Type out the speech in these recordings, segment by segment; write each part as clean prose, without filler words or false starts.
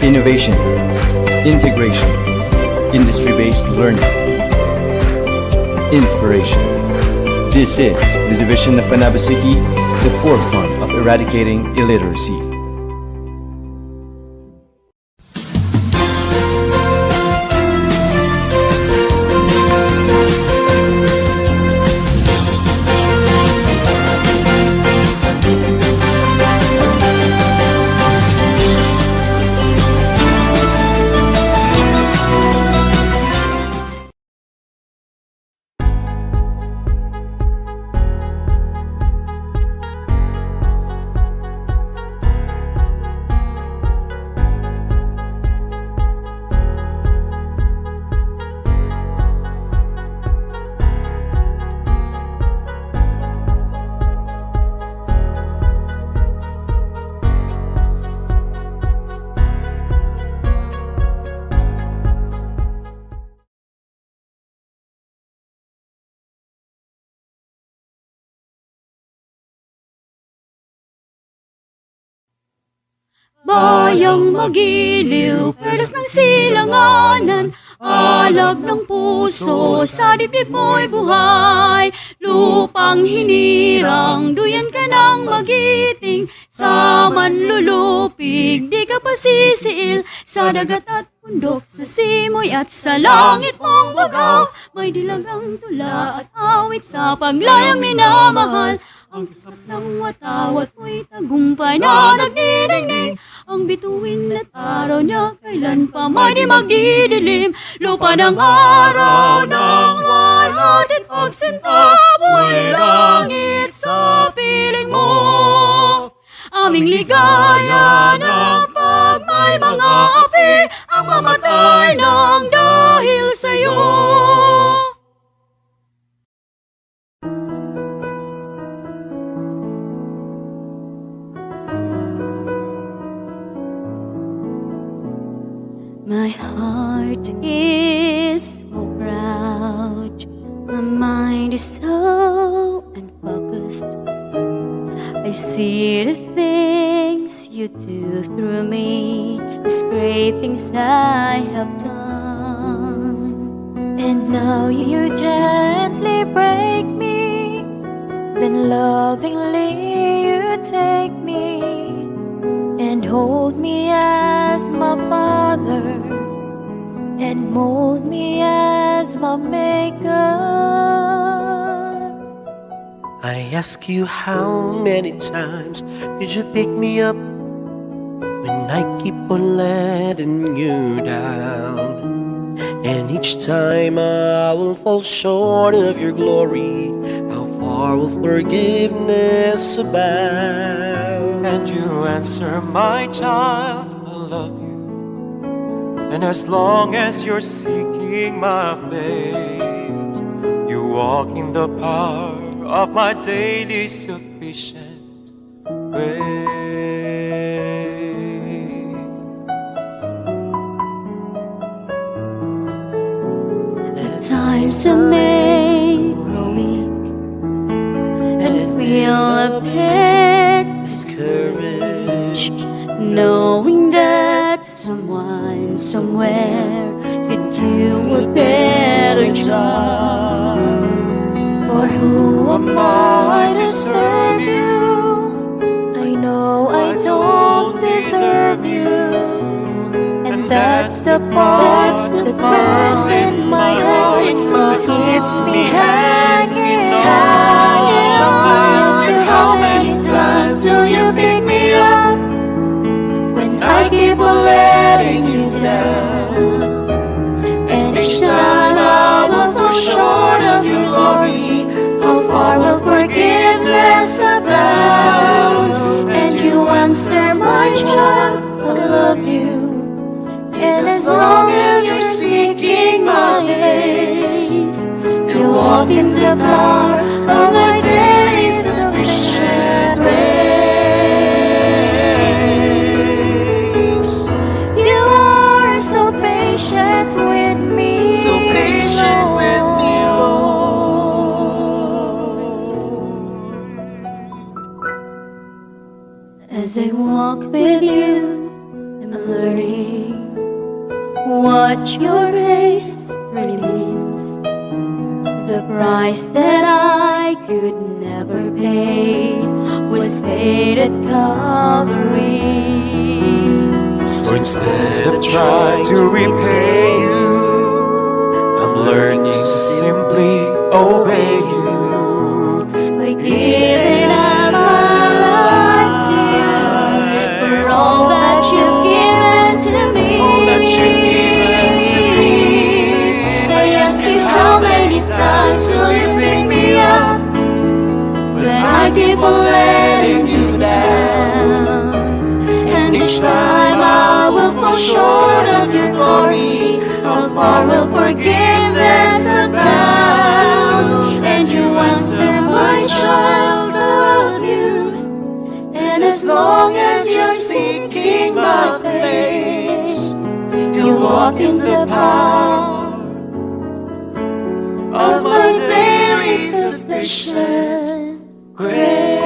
innovation, integration, industry-based learning, inspiration. This is the division of Panabo City, the forefront of eradicating illiteracy. Bayang magiliw, perlas ng silanganan, alab ng puso, sa dibdib mo'y buhay. Lupang hinirang, duyan ka ng magiting, sa manlulupig, di ka pasisiil, sa dagat at bundok, sa simoy at sa langit mong bagaw. May dilagang tula at awit sa paglayang minamahal, ang kisap ng watawat mo'y tagumpay na nagdidingding. Ang bituin at araw niya kailan pa may di magdidilim. Lupa ng araw ng warhatin pagsinta, buhay langit sa piling mo. Aming ligaya ng pag may mga api, ang mamatay ng dahil sa'yo. My heart is so proud, my mind is so unfocused. I see the things you do through me, these great things I have done. And now you gently break me, then lovingly you take me and hold me as my father, and mold me as my maker. I ask you, how many times did you pick me up when I keep on letting you down? And each time I will fall short of your glory, how far will forgiveness abound? And you answer, my child, I love you. And as long as you're seeking my face, you walk in the power of my daily sufficient grace. At times I may grow weak and feel a bit discouraged, knowing that someone somewhere could do a better job. For who am I to serve you? I know I don't deserve you, and that's the part that burns in my heart, keeps me hanging on. How many times will you pick me up when I keep on letting you down? And each time I will fall short of your glory, how far will forgiveness abound? And you answer, my child, I love you. And as long as you're seeking my face, you walk in the power of my daily sufficient grace. You are so patient with me, So patient with me, as I walk with you, I'm learning what your grace really means. The price that I could never pay was paid at Calvary. So instead of trying to repay you, I'm learning to simply obey you. By giving up my life to you for all that you've given to me. All that you've given to me. I ask you how many times will you pick me up when I keep on letting you down? And each time I will fall short of your glory, how far will forgiveness abound? And you answer, my child, I love you. And as long as you're seeking my face, you walk in the power of my daily sufficient grace.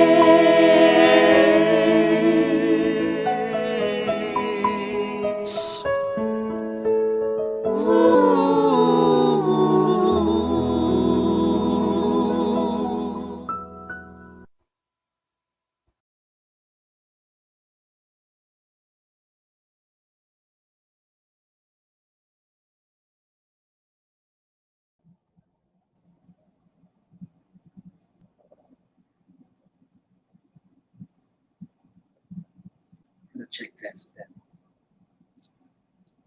Check test.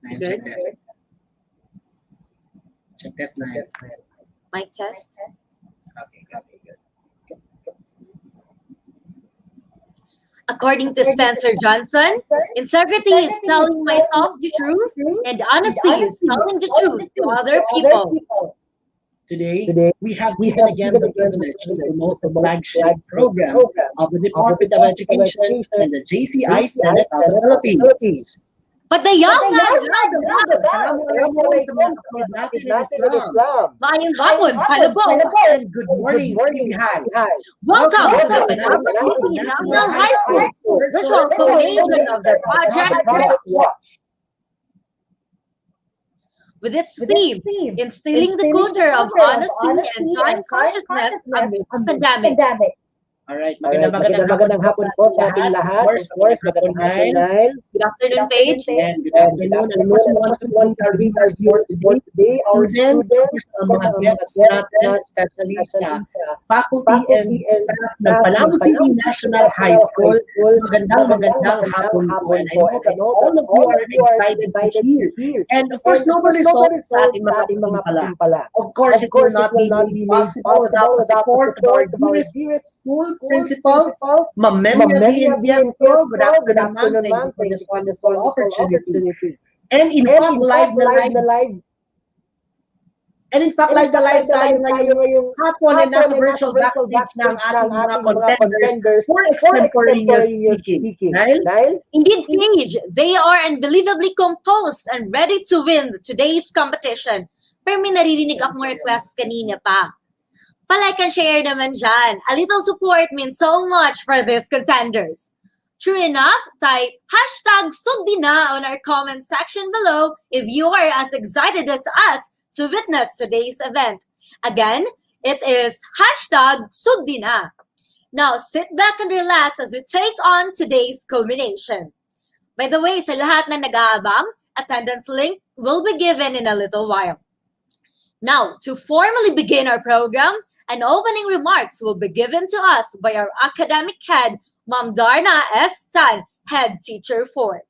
Nine, check test. Check test 9. Mic test. Copy, good. According to Spencer Johnson, integrity is telling myself the truth, and honesty is telling the truth to other people. Today, we have given again the privilege to promote the flagship program of the Department of Education and the JCI Senate of the Philippines. But the young and loud about Assalamualaikum sa mga kapatid natin in Islam. Mayong hapon, Panabo. And good morning, City High. Welcome to the Panabo City National High School virtual culmination of the project W.A.T.C.H. With its theme, Instilling the Culture of Honesty and Time Consciousness Amidst Pandemic. Alright, magandang hapon po sa ating lahat. Of course, magandang hapon, Nile. Good afternoon, Paige. And good afternoon. And of course, we want to welcome our leaders here today. Our students, ang mga guests natin, especially sa faculty and staff ng Panabo City National High School. Magandang hapon po. And I hope that all of you are excited to hear. And of course, no result sa ating mga pala. Of course, it will not be made possible without the support of our dearest school principal, Mamemia Bienviesto. Good afternoon, ma'am. Thank you for this wonderful opportunity. And in fact, live na live. And in fact, live tayo ngayong hapon and nasa virtual backstage ng ating mga contenders for extemporaneous speaking. Dahil? Indeed, Paige, they are unbelievably composed and ready to win today's competition. Pero may naririnig akong request kanina pa. Palike and share naman dyan. A little support means so much for these contenders. True enough, type #Sugdina on our comment section below if you are as excited as us to witness today's event. Again, it is #Sugdina. Now, sit back and relax as we take on today's culmination. By the way, sa lahat na nag-aabang, attendance link will be given in a little while. Now, to formally begin our program, an opening remarks will be given to us by our academic head, Ma'am Darna S. Tan, Head Teacher 4.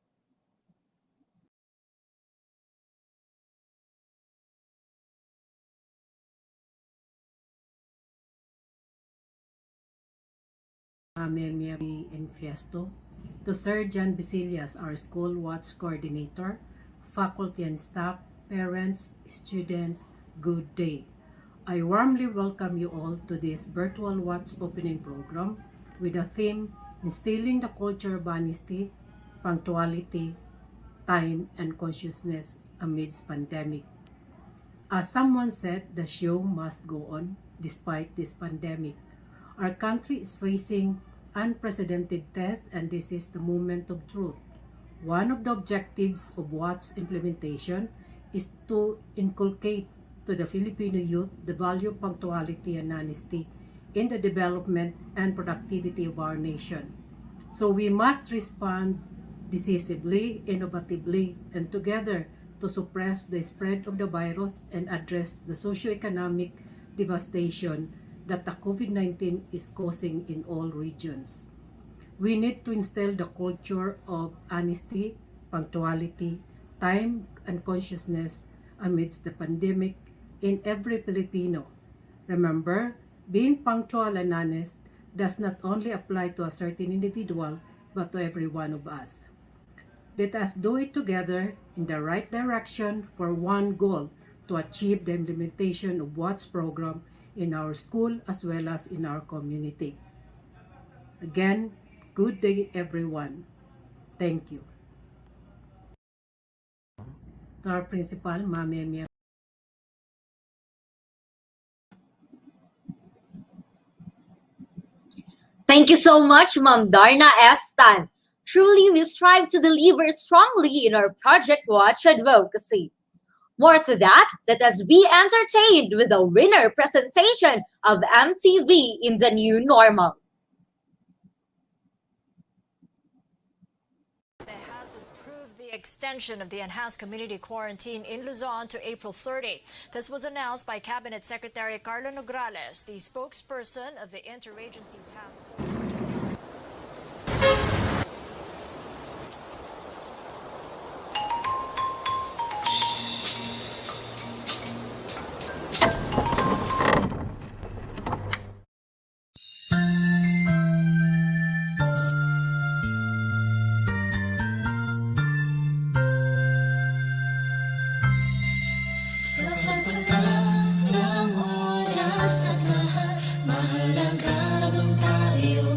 Amelia B. Infiesto, to Sir John Basillas, our School Watch Coordinator, faculty and staff, parents, students, good day. I warmly welcome you all to this virtual Watch opening program with the theme, Instilling the Culture of Honesty, Punctuality, Time, and Consciousness Amidst Pandemic. As someone said, the show must go on despite this pandemic. Our country is facing unprecedented tests, and this is the moment of truth. One of the objectives of W.A.T.C.H implementation is to inculcate to the Filipino youth the value of punctuality and honesty in the development and productivity of our nation. So we must respond decisively, innovatively, and together to suppress the spread of the virus and address the socioeconomic devastation that the COVID-19 is causing in all regions. We need to instill the culture of honesty, punctuality, time, and consciousness amidst the pandemic in every Filipino. Remember, being punctual and honest does not only apply to a certain individual, but to every one of us. Let us do it together in the right direction for one goal, to achieve the implementation of W.A.T.C.H program in our school as well as in our community. Again, good day everyone. Thank you. To our principal, Ma'am Emia. Thank you so much, Ma'am Darna S. Tan. Truly, we strive to deliver strongly in our Project Watch advocacy. More to that, let us be entertained with the winner presentation of MTV in the new normal. Has approved the extension of the enhanced community quarantine in Luzon to April 30. This was announced by Cabinet Secretary Carlo Nograles, the spokesperson of the Interagency Task Force. Sa pagpapag ng oras at lahat, mahalaga bang tayo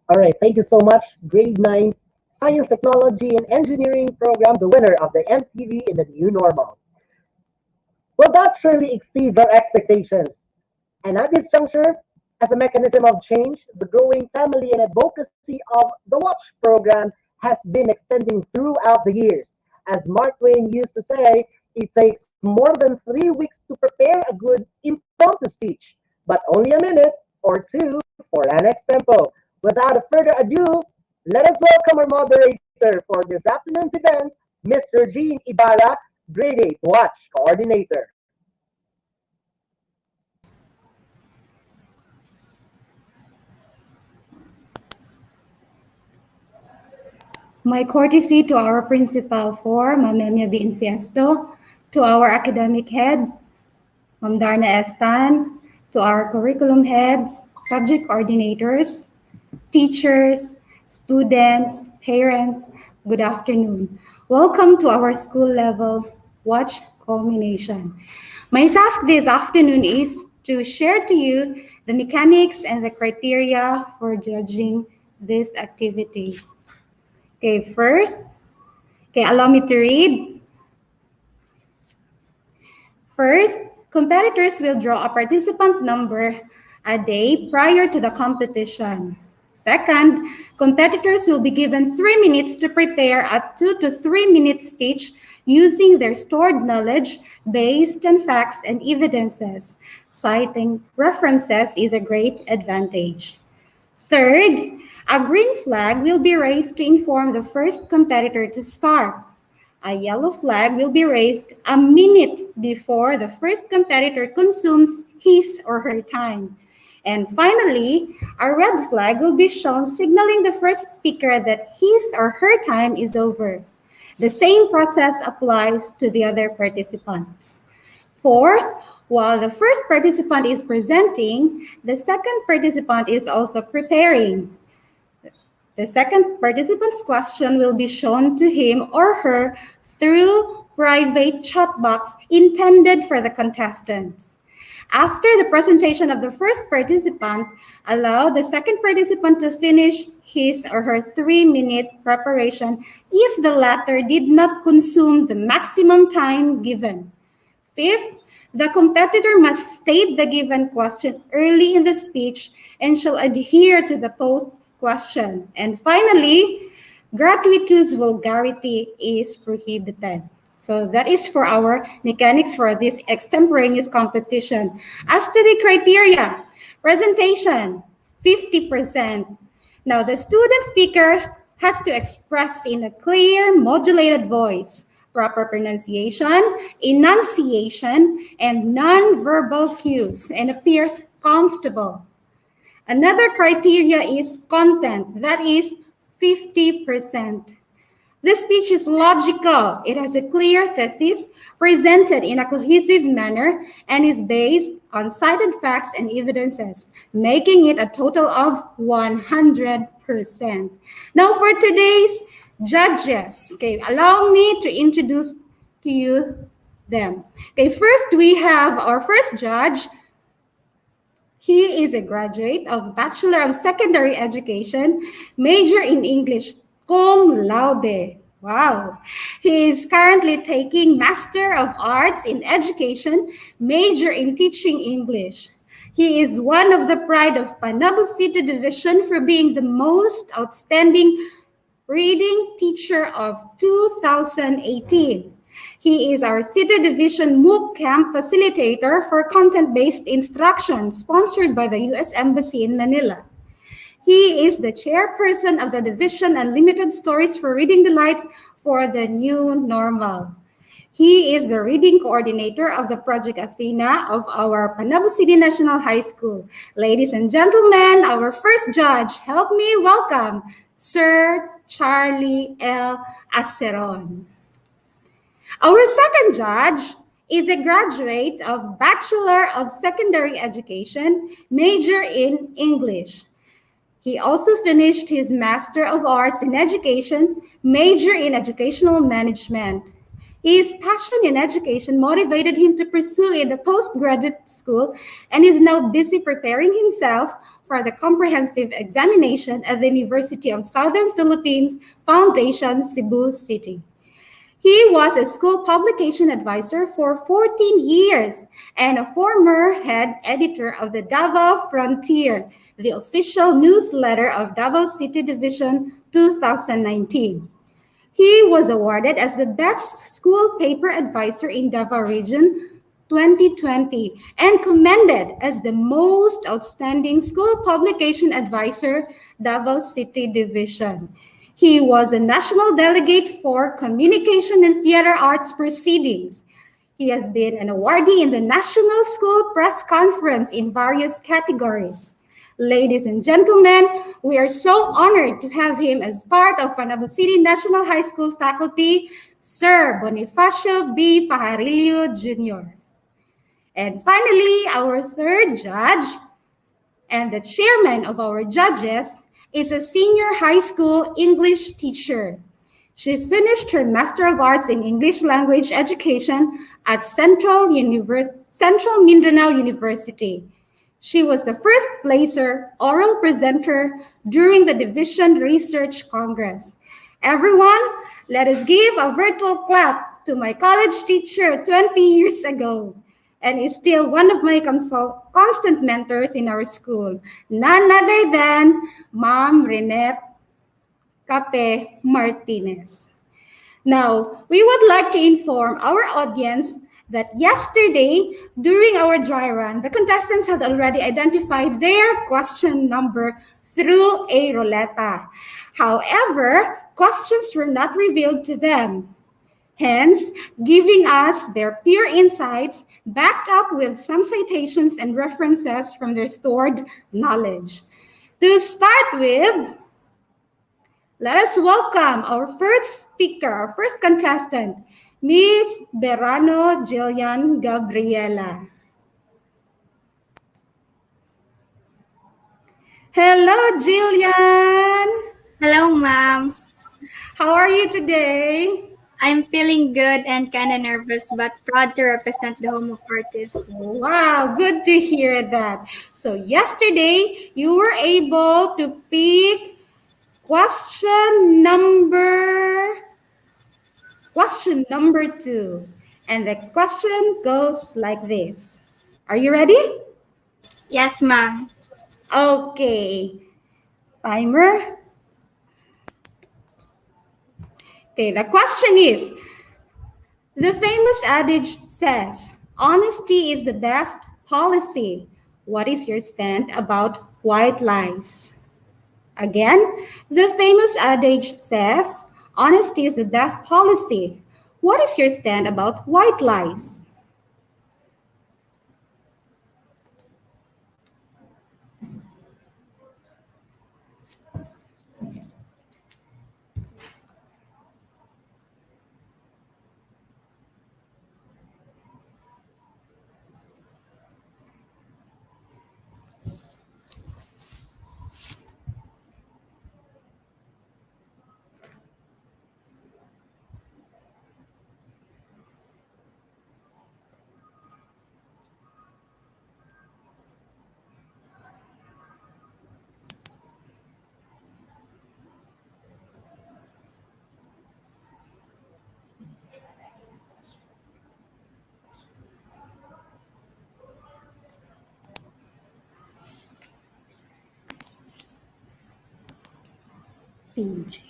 All right, thank you so much. Grade 9 Science, Technology, and Engineering program, the winner of the MTV in the New Normal. Well, that surely exceeds our expectations. And at this juncture, as a mechanism of change, the growing family and advocacy of the Watch program has been extending throughout the years. As Mark Twain used to say, it takes more than 3 weeks to prepare a good impromptu speech, but only a minute or two for an extempo. Without further ado, let us welcome our moderator for this afternoon's event, Mr. Gene Ibarra, Grade 8 Watch Coordinator. My courtesy to our principal for Mamemia B. Infiesto, to our academic head, Ma'am Darna Estan, to our curriculum heads, subject coordinators, teachers, students, parents, good afternoon. Welcome to our school level Watch Culmination. My task this afternoon is to share to you the mechanics and the criteria for judging this activity. Okay, first, allow me to read. First, competitors will draw a participant number a day prior to the competition. Second, competitors will be given 3 minutes to prepare a 2 to 3 minute speech using their stored knowledge based on facts and evidences. Citing references is a great advantage. Third, a green flag will be raised to inform the first competitor to start. A yellow flag will be raised a minute before the first competitor consumes his or her time. And finally, a red flag will be shown signaling the first speaker that his or her time is over. The same process applies to the other participants. Fourth, while the first participant is presenting, the second participant is also preparing. The second participant's question will be shown to him or her through private chat box intended for the contestants. After the presentation of the first participant, allow the second participant to finish his or her 3-minute preparation if the latter did not consume the maximum time given. Fifth, the competitor must state the given question early in the speech and shall adhere to the post question. And finally, gratuitous vulgarity is prohibited. So that is for our mechanics for this extemporaneous competition. As to the criteria, presentation, 50%. Now, the student speaker has to express in a clear, modulated voice, proper pronunciation, enunciation, and non-verbal cues, and appears comfortable. Another criteria is content, that is 50%. The speech is logical. It has a clear thesis presented in a cohesive manner and is based on cited facts and evidences, making it a total of 100%. Now for today's judges, okay, allow me to introduce to you them. Okay, first we have our first judge. He is a graduate of Bachelor of Secondary Education, major in English, cum laude. Wow. He is currently taking Master of Arts in Education, major in teaching English. He is one of the pride of Panabo City Division for being the most outstanding reading teacher of 2018. He is our City Division MOOC Camp facilitator for content-based instruction sponsored by the U.S. Embassy in Manila. He is the chairperson of the Division Unlimited Stories for Reading Delights for the New Normal. He is the reading coordinator of the Project Athena of our Panabo City National High School. Ladies and gentlemen, our first judge, help me welcome Sir Charlie L. Aceron. Our second judge is a graduate of Bachelor of Secondary Education, major in English. He also finished his Master of Arts in Education, major in Educational Management. His passion in education motivated him to pursue in the postgraduate school and is now busy preparing himself for the comprehensive examination at the University of Southern Philippines Foundation, Cebu City. He was a school publication advisor for 14 years and a former head editor of the Davao Frontier, the official newsletter of Davao City Division 2019. He was awarded as the best school paper advisor in Davao Region 2020 and commended as the most outstanding school publication advisor, Davao City Division. He was a national delegate for communication and theater arts proceedings. He has been an awardee in the National School Press Conference in various categories. Ladies and gentlemen, we are so honored to have him as part of Panabo City National High School faculty, Sir Bonifacio B. Pajarillo Jr. And finally, our third judge and the chairman of our judges is a senior high school English teacher. She finished her Master of Arts in English Language Education at Central Mindanao University. She was the first placer oral presenter during the Division Research Congress. Everyone, let us give a virtual clap to my college teacher 20 years ago and is still one of my constant mentors in our school, none other than Ma'am Renette Cape Martinez. Now, we would like to inform our audience that yesterday, during our dry run, the contestants had already identified their question number through a roulette. However, questions were not revealed to them, hence giving us their pure insights backed up with some citations and references from their stored knowledge. To start with, let us welcome our first speaker, our first contestant, Miss Berano Jillian Gabriela. Hello, Jillian. Hello, ma'am. How are you today? I'm feeling good and kind of nervous, but proud to represent the home of artists. Wow, good to hear that. So yesterday, you were able to pick question number 2. And the question goes like this. Are you ready? Yes, ma'am. Okay. Timer. Okay, the question is, the famous adage says, honesty is the best policy. What is your stand about white lies? Again, the famous adage says, honesty is the best policy. What is your stand about white lies? PJ.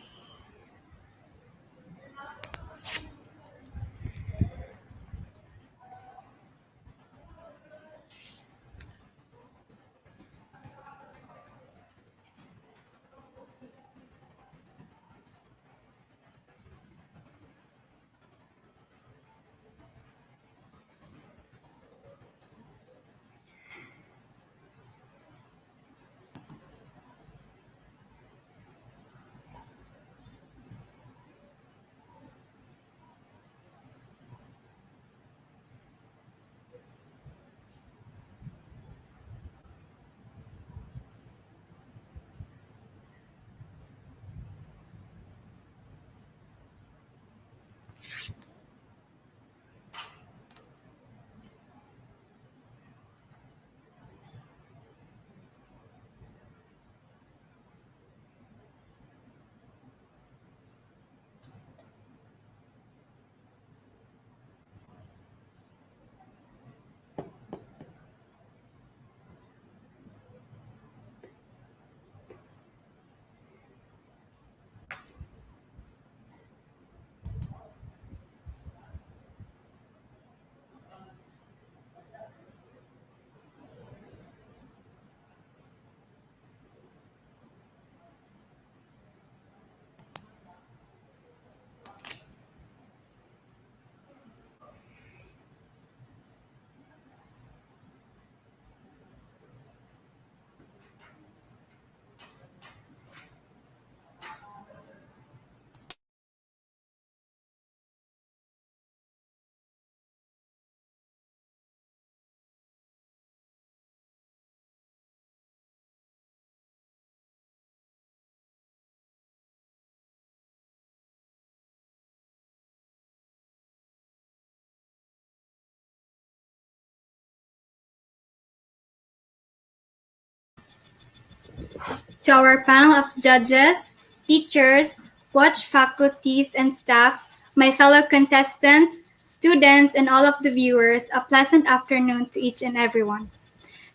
To our panel of judges, teachers, watch faculties and staff, my fellow contestants, students, and all of the viewers, a pleasant afternoon to each and everyone.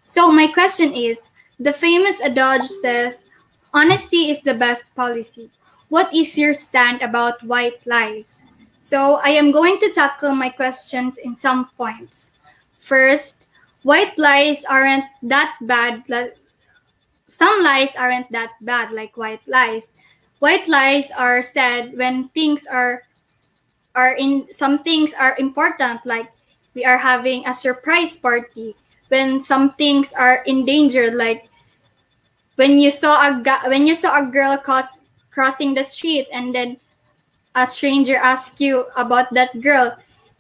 So my question is, the famous adage says, honesty is the best policy. What is your stand about white lies? So I am going to tackle my questions in some points. First, white lies aren't that bad. Some lies aren't that bad like white lies. White lies are said when things are in some things are important, like we are having a surprise party, when some things are endangered, like when you saw a girl crossing the street and then a stranger asks you about that girl.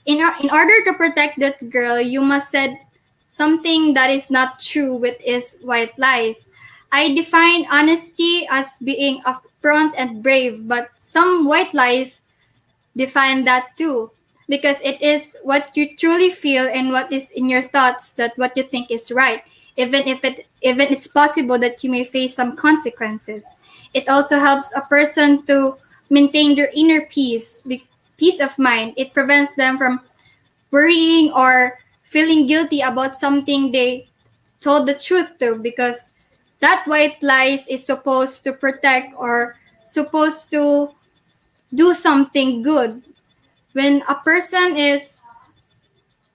In order to protect that girl, you must said something that is not true with is white lies. I define honesty as being upfront and brave, but some white lies define that too, because it is what you truly feel and what is in your thoughts that what you think is right, even it's possible that you may face some consequences. It also helps a person to maintain their inner peace of mind. It prevents them from worrying or feeling guilty about something they told the truth to, because that white lies is supposed to protect or supposed to do something good. when a person is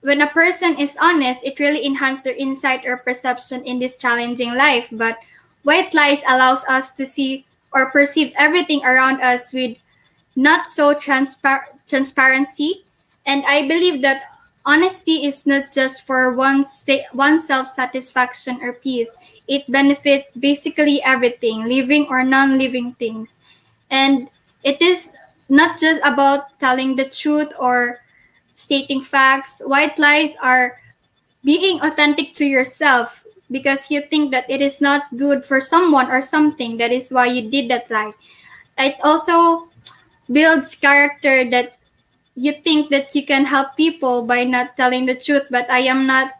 when a person is honest, it really enhances their insight or perception in this challenging life. But white lies allows us to see or perceive everything around us with not so transparency. And I believe that honesty is not just for one's self satisfaction or peace. It benefits basically everything, living or non-living things. And it is not just about telling the truth or stating facts. White lies are being authentic to yourself because you think that it is not good for someone or something. That is why you did that lie. It also builds character, that you think that you can help people by not telling the truth, but I am not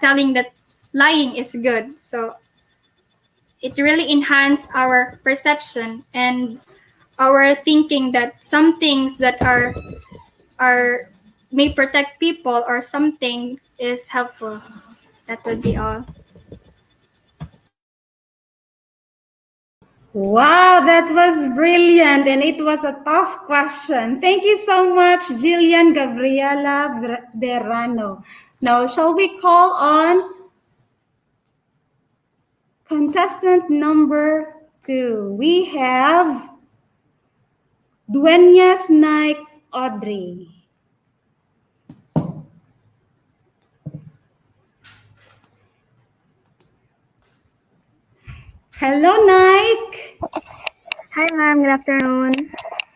telling that lying is good. So it really enhances our perception and our thinking that some things that are may protect people or something is helpful. That would be all. Wow, that was brilliant, and it was a tough question. Thank you so much, Jillian Gabriela Berrano. Now, shall we call on contestant number 2? We have Dueñas Nike Audrey. Hello, Nike. Hi, ma'am. Good afternoon.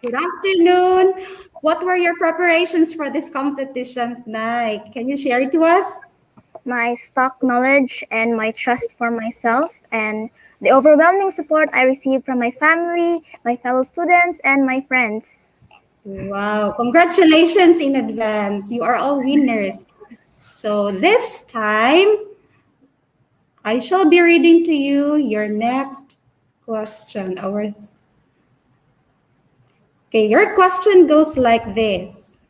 Good afternoon. What were your preparations for these competitions, Nike? Can you share it to us? My stock knowledge and my trust for myself, and the overwhelming support I received from my family, my fellow students, and my friends. Wow, congratulations in advance. You are all winners. So this time, I shall be reading to you your next question. Okay, your question goes like this.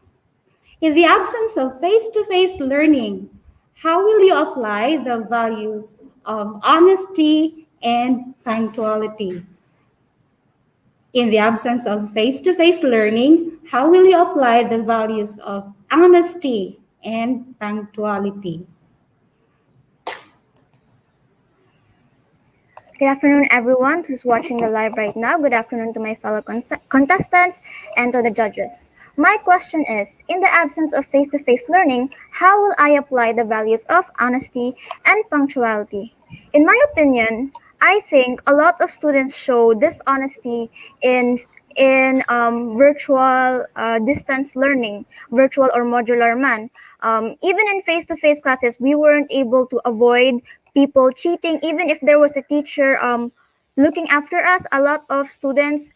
In the absence of face-to-face learning, how will you apply the values of honesty and punctuality? In the absence of face-to-face learning, how will you apply the values of honesty and punctuality? Good afternoon, everyone who's watching the live right now. Good afternoon to my fellow contestants and to the judges. My question is, in the absence of face-to-face learning, how will I apply the values of honesty and punctuality? In my opinion, I think a lot of students show dishonesty in virtual distance learning, virtual or modular man. Even in face-to-face classes, we weren't able to avoid people cheating. Even if there was a teacher looking after us, a lot of students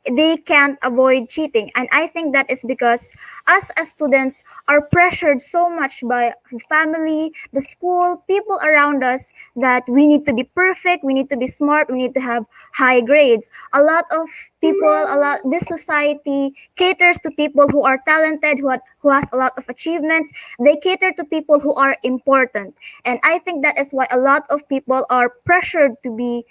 they can't avoid cheating. And I think that is because us as students are pressured so much by the family, the school, people around us, that we need to be perfect, we need to be smart, we need to have high grades. A lot of people, this society caters to people who are talented, who has a lot of achievements. They cater to people who are important. And I think that is why a lot of people are pressured to be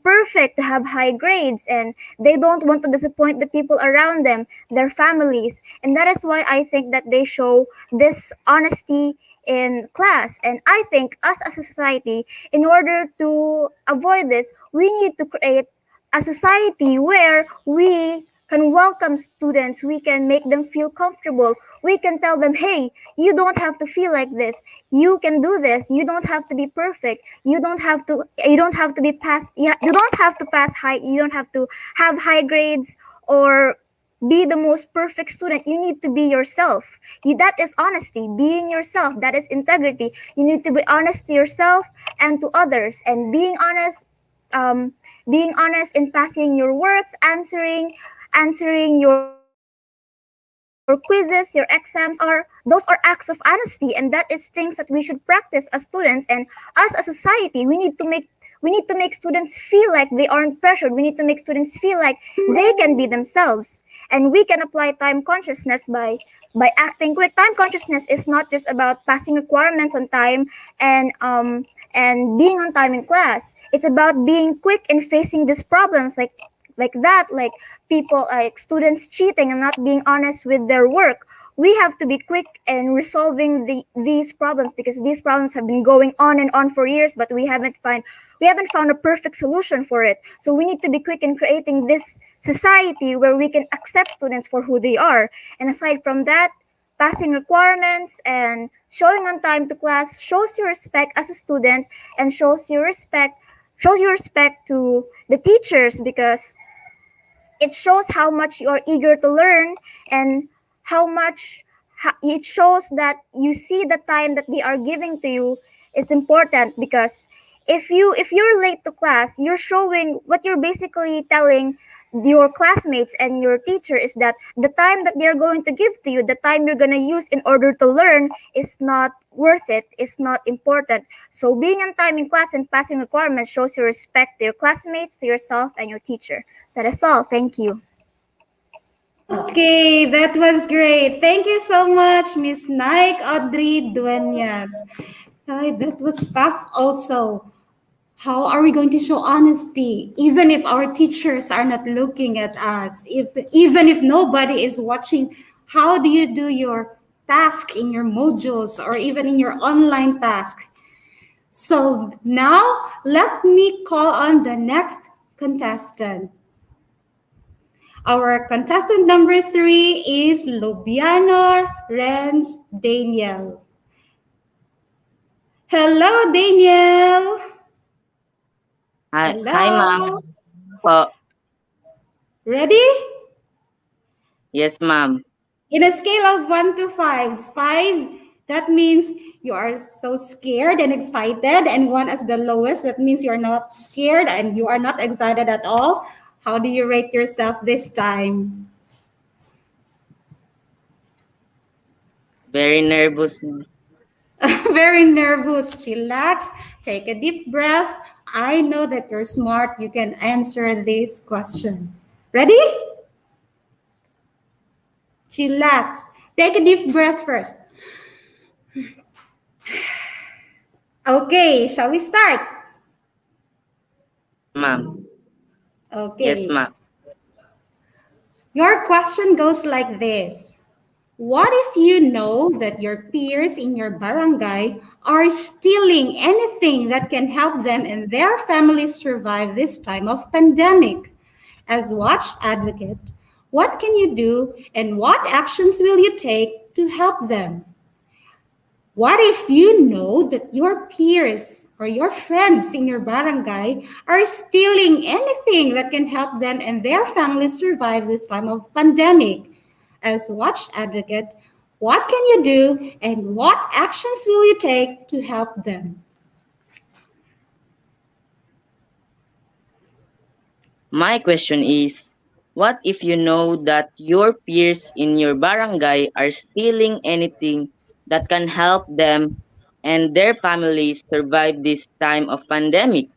perfect, to have high grades, and they don't want to disappoint the people around them, their families. And that is why I think that they show this honesty in class. And I think us as a society, in order to avoid this, we need to create a society where we can welcome students, we can make them feel comfortable, we can tell them, hey, you don't have to feel like this, you can do this, you don't have to be perfect, you don't have to be pass, yeah, you don't have to pass high, you don't have to have high grades or be the most perfect student. You need to be yourself. That is honesty, being yourself, that is integrity. You need to be honest to yourself and to others. And being honest in passing your works, answering your quizzes, your exams, those are acts of honesty, and that is things that we should practice as students. And us as a society, we need to make students feel like they aren't pressured. We need to make students feel like they can be themselves. And we can apply time consciousness by acting quick. Time consciousness is not just about passing requirements on time and being on time in class. It's about being quick and facing these problems like people, like students cheating and not being honest with their work. We have to be quick in resolving these problems, because these problems have been going on and on for years, but we haven't found a perfect solution for it. So we need to be quick in creating this society where we can accept students for who they are. And aside from that, passing requirements and showing on time to class shows your respect as a student, and shows your respect to the teachers, because it shows how much you are eager to learn, and how much it shows that you see the time that they are giving to you is important. Because if you're late to class, you're showing, what you're basically telling your classmates and your teacher is that the time that they're going to give to you, the time you're going to use in order to learn, is not worth it, is not important. So being on time in class and passing requirements shows your respect to your classmates, to yourself, and your teacher. That is all. Thank you. Okay, that was great. Thank you so much, Miss Nike Audrey Dueñas. Ay, that was tough also. How are we going to show honesty even if our teachers are not looking at us? Even if nobody is watching, how do you do your task in your modules or even in your online task? So now let me call on the next contestant. Our contestant number 3 is Lubiano Renz Daniel. Hello, Daniel. Hi, Hello. hi ma'am. Po. Ready? Yes, ma'am. In a scale of 1 to 5, 5, that means you are so scared and excited, and 1 as the lowest, that means you're not scared and you are not excited at all. How do you rate yourself this time? Very nervous. Very nervous. Chillax. Take a deep breath. I know that you're smart. You can answer this question. Ready? Chillax. Take a deep breath first. Okay, shall we start? Ma'am. Yes, Okay. ma'am. Your question goes like this. What if you know that your peers in your barangay are stealing anything that can help them and their families survive this time of pandemic? As watch advocate, what can you do and what actions will you take to help them? What if you know that your peers or your friends in your barangay are stealing anything that can help them and their families survive this time of pandemic? As watch advocate, what can you do and what actions will you take to help them? My question is, What if you know that your peers in your barangay are stealing anything that can help them and their families survive this time of pandemic?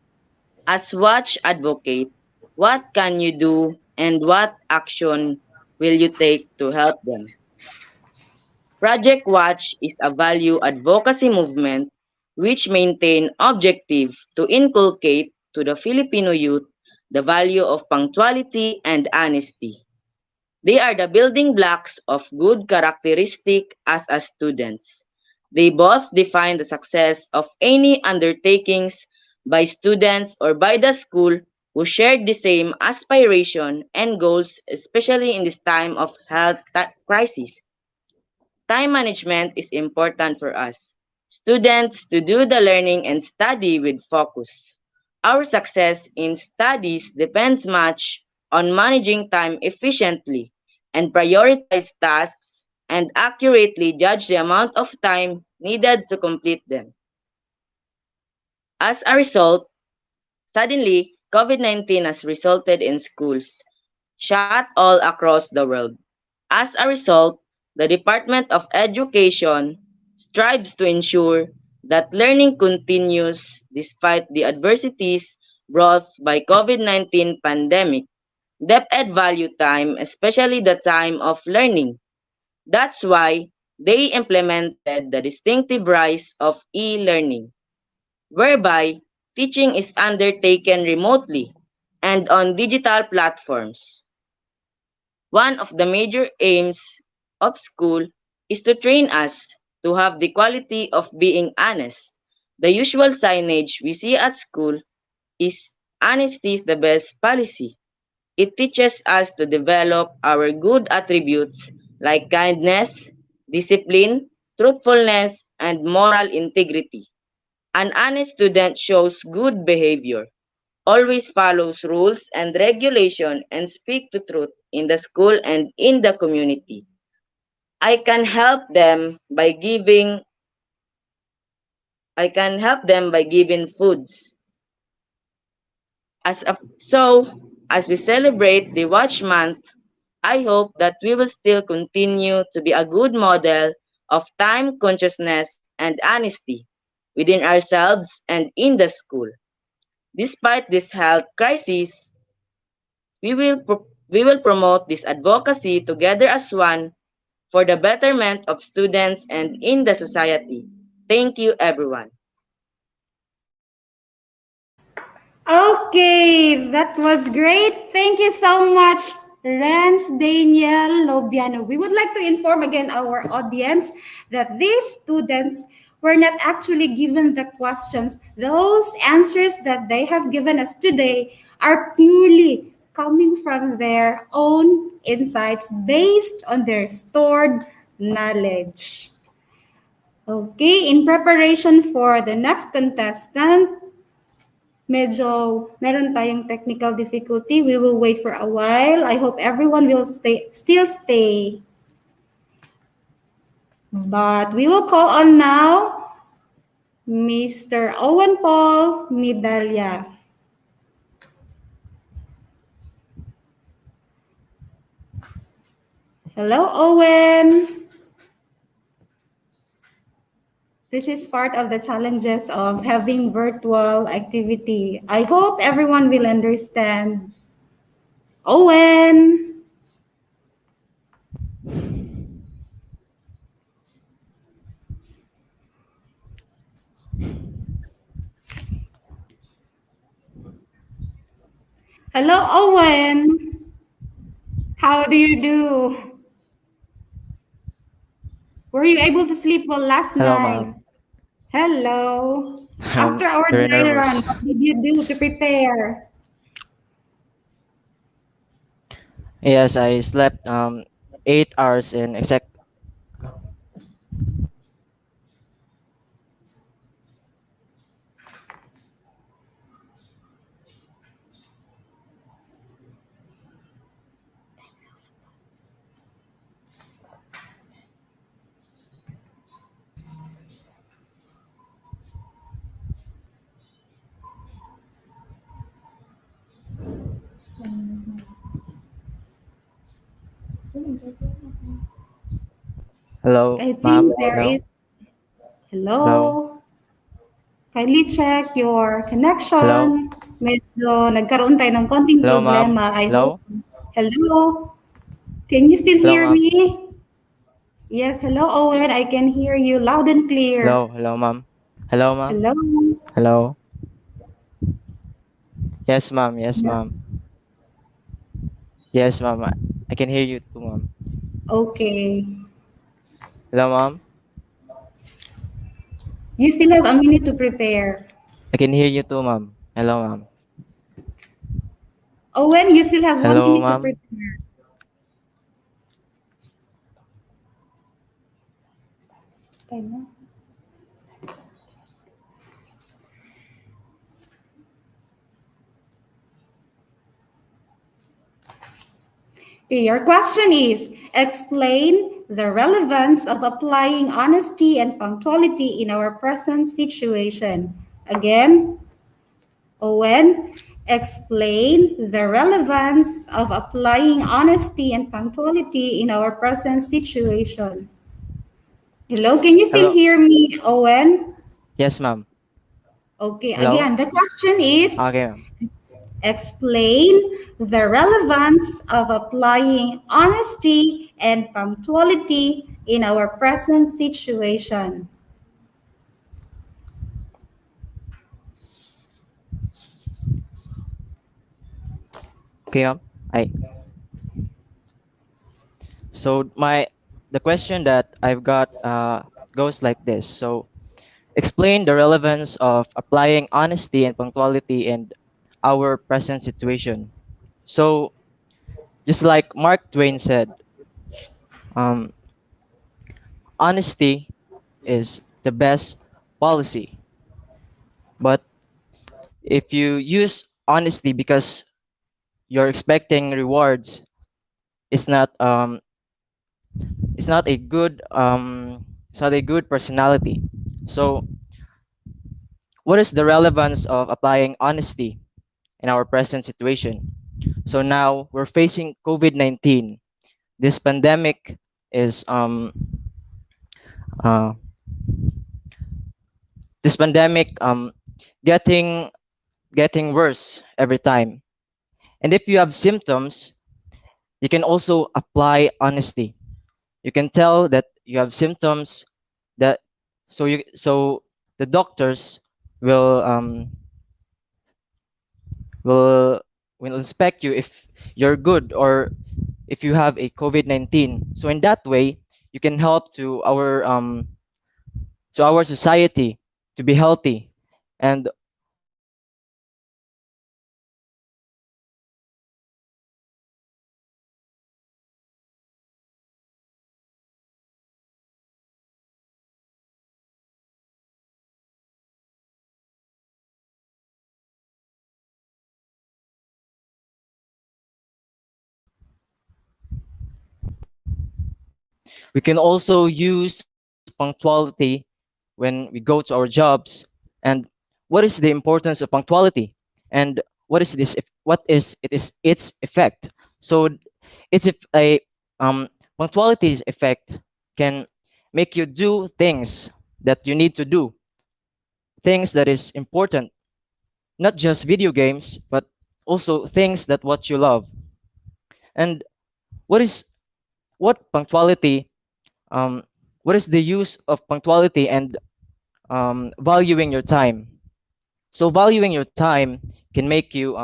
As watch advocate, what can you do and what action will you take to help them? Project Watch is a value advocacy movement which maintain objective to inculcate to the Filipino youth the value of punctuality and honesty. They are the building blocks of good characteristic as a students. They both define the success of any undertakings by students or by the school who share the same aspiration and goals, especially in this time of health crisis. Time management is important for us, students, to do the learning and study with focus. Our success in studies depends much on managing time efficiently and prioritize tasks and accurately judge the amount of time needed to complete them. As a result, suddenly, COVID-19 has resulted in schools shut all across the world. As a result, the Department of Education strives to ensure that learning continues despite the adversities brought by COVID-19 pandemic. DepEd value time, especially the time of learning. That's why they implemented the distinctive rise of e-learning, whereby teaching is undertaken remotely and on digital platforms. One of the major aims of school is to train us to have the quality of being honest. The usual signage we see at school is honesty is the best policy. It teaches us to develop our good attributes like kindness, discipline, truthfulness, and moral integrity. An honest student shows good behavior, always follows rules and regulation, and speak the truth in the school and in the community. I can help them by giving I can help them by giving foods. As we celebrate the Watch Month, I hope that we will still continue to be a good model of time consciousness and honesty within ourselves and in the school. Despite this health crisis, we will promote this advocacy together as one for the betterment of students and in the society. Thank you, everyone. Okay, that was great. Thank you so much, Renz Daniel Lobiano. We would like to inform again our audience that these students were not actually given the questions. Those answers that they have given us today are purely coming from their own insights based on their stored knowledge. Okay, in preparation for the next contestant, medyo meron tayong technical difficulty. We will wait for a while. I hope everyone will still stay. But we will call on now Mr. Owen Paul Medalya. Hello, Owen. This is part of the challenges of having virtual activity. I hope everyone will understand. Owen. Hello, Owen. How do you do? Were you able to sleep well last Hello, night? ma'am. Hello. I'm After our very dry nervous. run, what did you do to prepare? Yes, I slept 8 hours in exact. Hello, I ma'am. think there Hello. is. Hello. Hello? Kindly check your Hello. connection. Medyo nagkaroon tayo ng konting Hello, ma'am. problema. I hope. Hello. Hello? Can you still Hello, hear ma'am. me? Yes, hello, Owen. I can hear you loud and clear. Hello. Hello, ma'am. Hello, ma'am. Hello? Hello. Yes, ma'am. Yes, Yeah. ma'am. Yes, ma'am. I can hear you too, ma'am. Okay. Hello, ma'am. You still have a minute to prepare. I can hear you too, ma'am. Hello, ma'am. Owen, you still have one Hello, minute to ma'am. prepare. Time na. Okay, your question is, explain the relevance of applying honesty and punctuality in our present situation. Again, Owen, explain the relevance of applying honesty and punctuality in our present situation. Hello, can you still Hello. hear me, Owen? Yes, ma'am. Okay, Hello. again, the question is, Okay, ma'am. explain the relevance of applying honesty and punctuality in our present situation. Okay, ma'am. I so my the question that I've got goes like this. So explain the relevance of applying honesty and punctuality in our present situation. So just like Mark Twain said, um, honesty is the best policy. But if you use honesty because you're expecting rewards, it's not um, it's not a good it's not a good personality. So what is the relevance of applying honesty in our present situation? So now we're facing COVID-19. This pandemic is uh, this pandemic getting getting worse every time. And if you have symptoms, you can also apply honesty. You can tell that you have symptoms that so the doctors will um, will will inspect you if you're good or if you have a COVID-19. So in that way, you can help to our society to be healthy. And also we can we can also use punctuality when we go to our jobs. And what is the importance of punctuality? And what is its effect? So it's if a punctuality's effect can make you do things that you need to do, things that is important, not just video games, but also things that what you love. And what is what punctuality? Um, what is the use of punctuality and valuing your time? So valuing your time can make you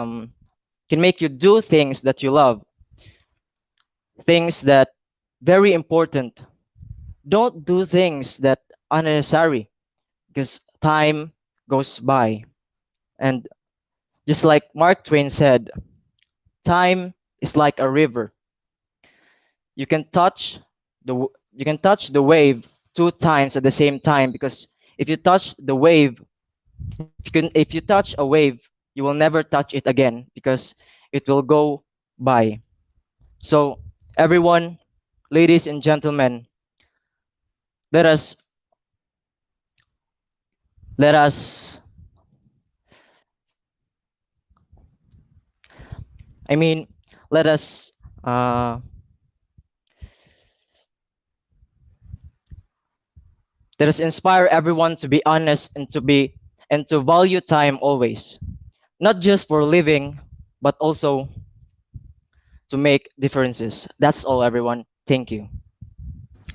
do things that you love, things that very important. Don't do things that unnecessary because time goes by. And just like Mark Twain said, time is like a river. You can touch you can touch the wave two times at the same time because if you touch the wave, if you touch a wave, you will never touch it again because it will go by. So everyone, ladies and gentlemen, let us let us I mean let us uh, Let us inspire everyone to be honest and to value time always, not just for living, but also to make differences. That's all, everyone. Thank you.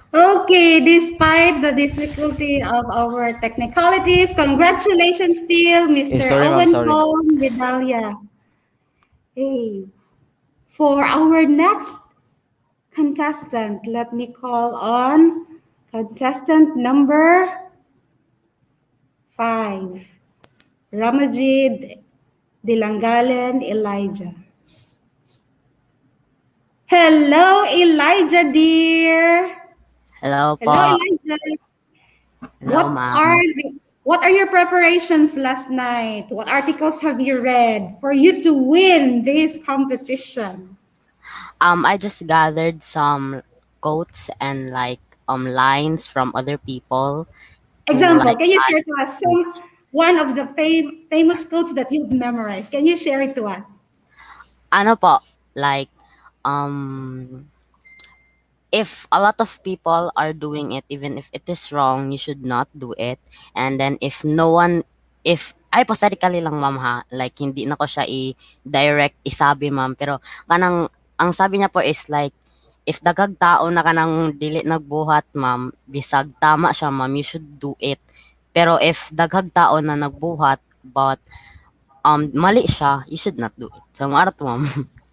Okay, despite the difficulty of our technicalities, congratulations still, Mr. Sorry, ma'am. Owen Sorry. Paul Medalia. Hey, for our next contestant, let me call on contestant number 5, Ramajid Dilangalen Elijah. Hello, Elijah dear. Hello Hello, po. Elijah. Hello, ma'am. What are your preparations last night? What articles have you read for you to win this competition? I just gathered some quotes and lines from other people to Example, can you share to us like one of the famous quotes that you've memorized? Can you share it to us? ano po, like um if a lot of people are doing it, even if it is wrong, you should not do it. And then if no one, if hypothetically lang ma'am ha, like hindi na ko siya i-direct isabi ma'am, pero kanang ang sabi niya po is like if dagag tao na kanang dili nagbuhat ma'am, bisag tama siya ma'am, you should do it. Pero if daghag tao na nagbuhat but mali siya, you should not do it. So mara to ma'am.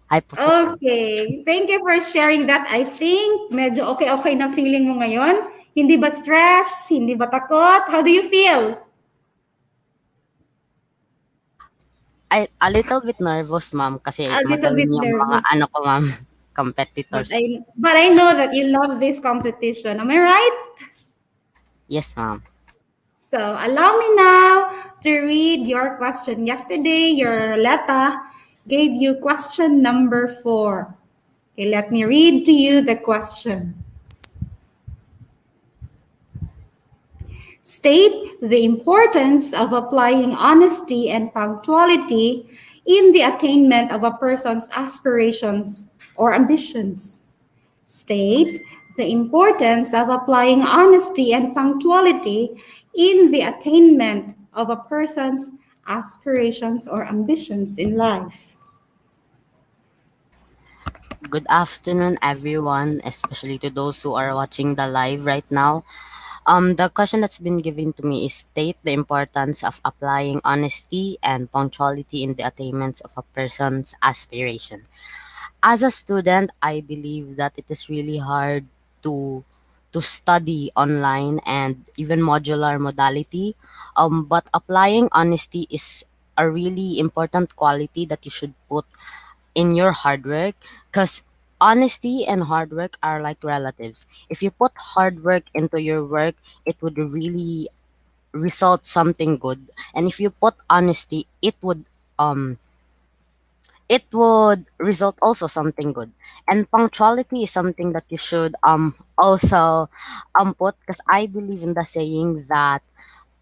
Hypothetical. Okay, thank you for sharing that. I think medyo okay na feeling mo ngayon. Hindi ba stress? Hindi ba takot? How do you feel? A little bit nervous, ma'am, kasi A little magaling bit yung mga nervous. ano ko, ma'am, But competitors. I know that you love this competition. Am I right? Yes, ma'am. So allow me now to read your question. Yesterday, your Leta gave you question number 4. Okay, let me read to you the question. State the importance of applying honesty and punctuality in the attainment of a person's aspirations or ambitions. State the importance of applying honesty and punctuality in the attainment of a person's aspirations or ambitions in life. Good afternoon, everyone, especially to those who are watching the live right now. The question that's been given to me is state the importance of applying honesty and punctuality in the attainments of a person's aspiration. As a student, I believe that it is really hard to to study online and even modular modality. But applying honesty is a really important quality that you should put in your hard work because honesty and hard work are like relatives. If you put hard work into your work, it would really result something good. And if you put honesty, um it would result also something good. And punctuality is something that you should also put, because I believe in the saying that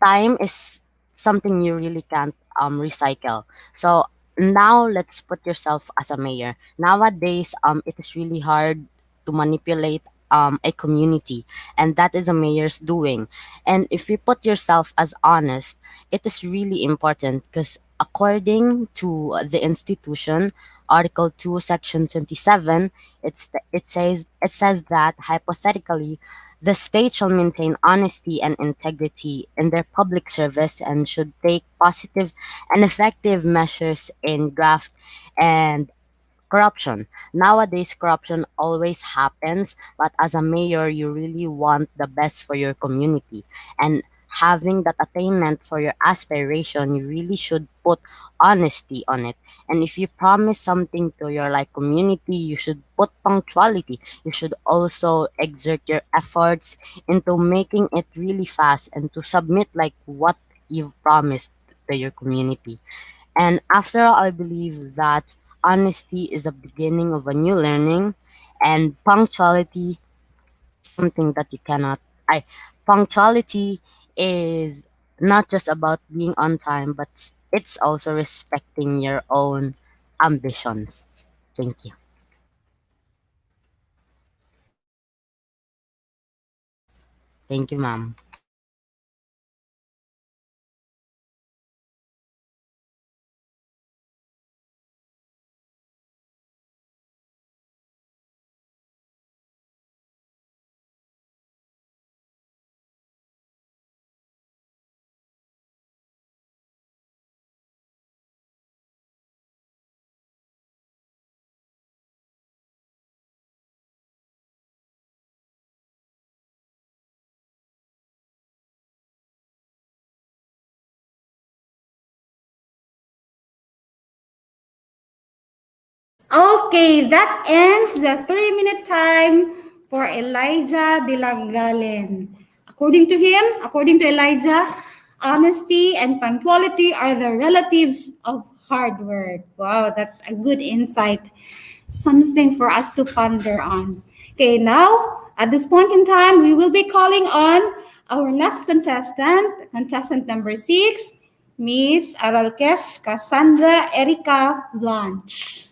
time is something you really can't recycle. So now let's put yourself as a mayor. Nowadays, it is really hard to manipulate a community, and that is a mayor's doing. And if you put yourself as honest, it is really important because according to the institution, Article 2, Section 27, it says that hypothetically the state shall maintain honesty and integrity in their public service and should take positive and effective measures in graft and corruption. Nowadays, corruption always happens, but as a mayor, you really want the best for your community. And having that attainment for your aspiration, you really should put honesty on it. And if you promise something to your community, you should put punctuality. You should also exert your efforts into making it really fast and to submit what you've promised to your community. And after all, I believe that honesty is the beginning of a new learning, and punctuality is something that you cannot. Punctuality is not just about being on time, but it's also respecting your own ambitions. Thank you. Thank you, ma'am. Okay, that ends the 3-minute time for Elijah Dilangalen. According to Elijah, honesty and punctuality are the relatives of hard work. Wow, that's a good insight. Something for us to ponder on. Okay, now at this point in time, we will be calling on our next contestant number 6, Miss Aralques Cassandra Erica Blanche.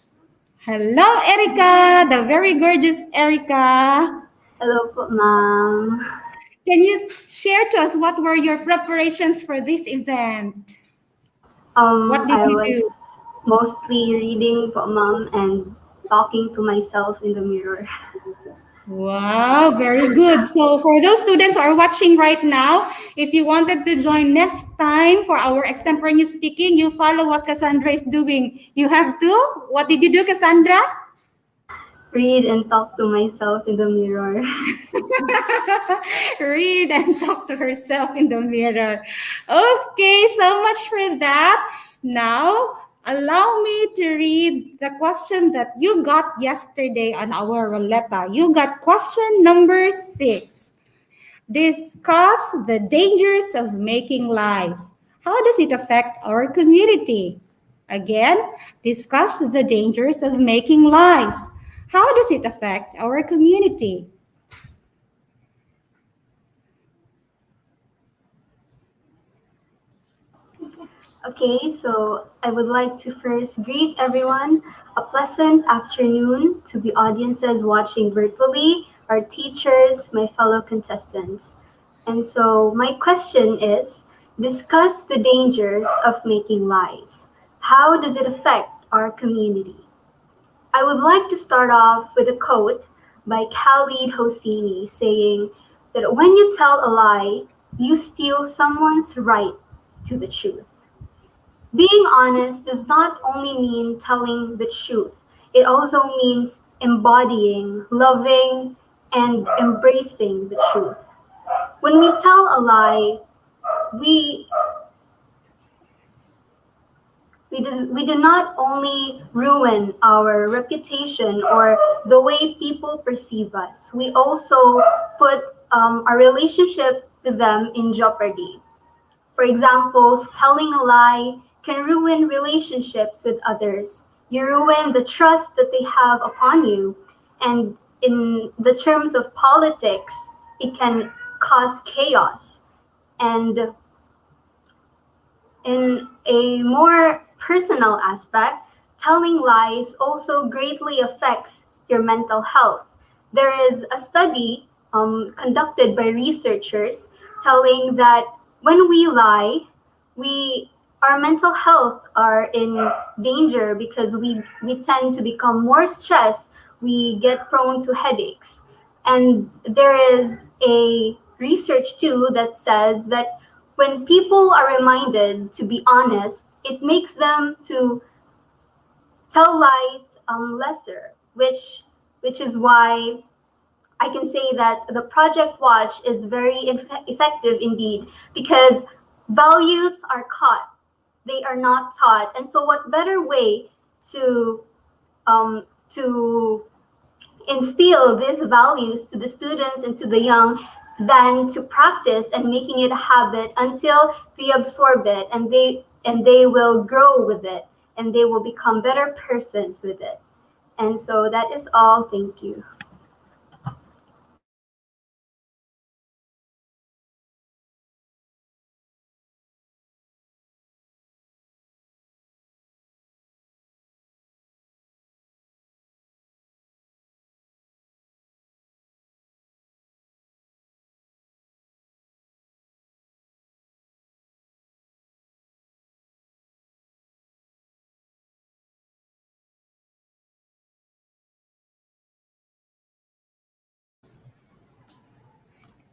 Hello, Erica, the very gorgeous Erica. Hello po, ma'am. Can you share to us what were your preparations for this event? What did I you was do? mostly reading po, ma'am, and talking to myself in the mirror. Wow, very good. So for those students who are watching right now, if you wanted to join next time for our extemporaneous speaking, you follow what Cassandra is doing. You have to. What did you do, Cassandra? Read and talk to myself in the mirror. Read and talk to herself in the mirror. Okay, so much for that. Now, allow me to read the question that you got yesterday on our Roletta. You got question number 6. Discuss the dangers of making lies. How does it affect our community? Again, discuss the dangers of making lies. How does it affect our community? Okay, so I would like to first greet everyone. A pleasant afternoon to the audiences watching virtually, our teachers, my fellow contestants. And so my question is, discuss the dangers of making lies. How does it affect our community? I would like to start off with a quote by Khalid Hosseini saying that when you tell a lie, you steal someone's right to the truth. Being honest does not only mean telling the truth, it also means embodying, loving, and embracing the truth. When we tell a lie, we we do not only ruin our reputation or the way people perceive us, we also put our relationship with them in jeopardy. For example, telling a lie can ruin relationships with others. You ruin the trust that they have upon you. And in the terms of politics, it can cause chaos. And in a more personal aspect, telling lies also greatly affects your mental health. There is a study conducted by researchers telling that when we lie, we our mental health are in danger because we tend to become more stressed, we get prone to headaches. And there is a research too that says that when people are reminded to be honest, it makes them to tell lies lesser, which is why I can say that the Project Watch is very effective indeed because values are caught, they are not taught, and so what better way to to instill these values to the students and to the young than to practice and making it a habit until they absorb it and they will grow with it and they will become better persons with it. And so that is all. Thank you.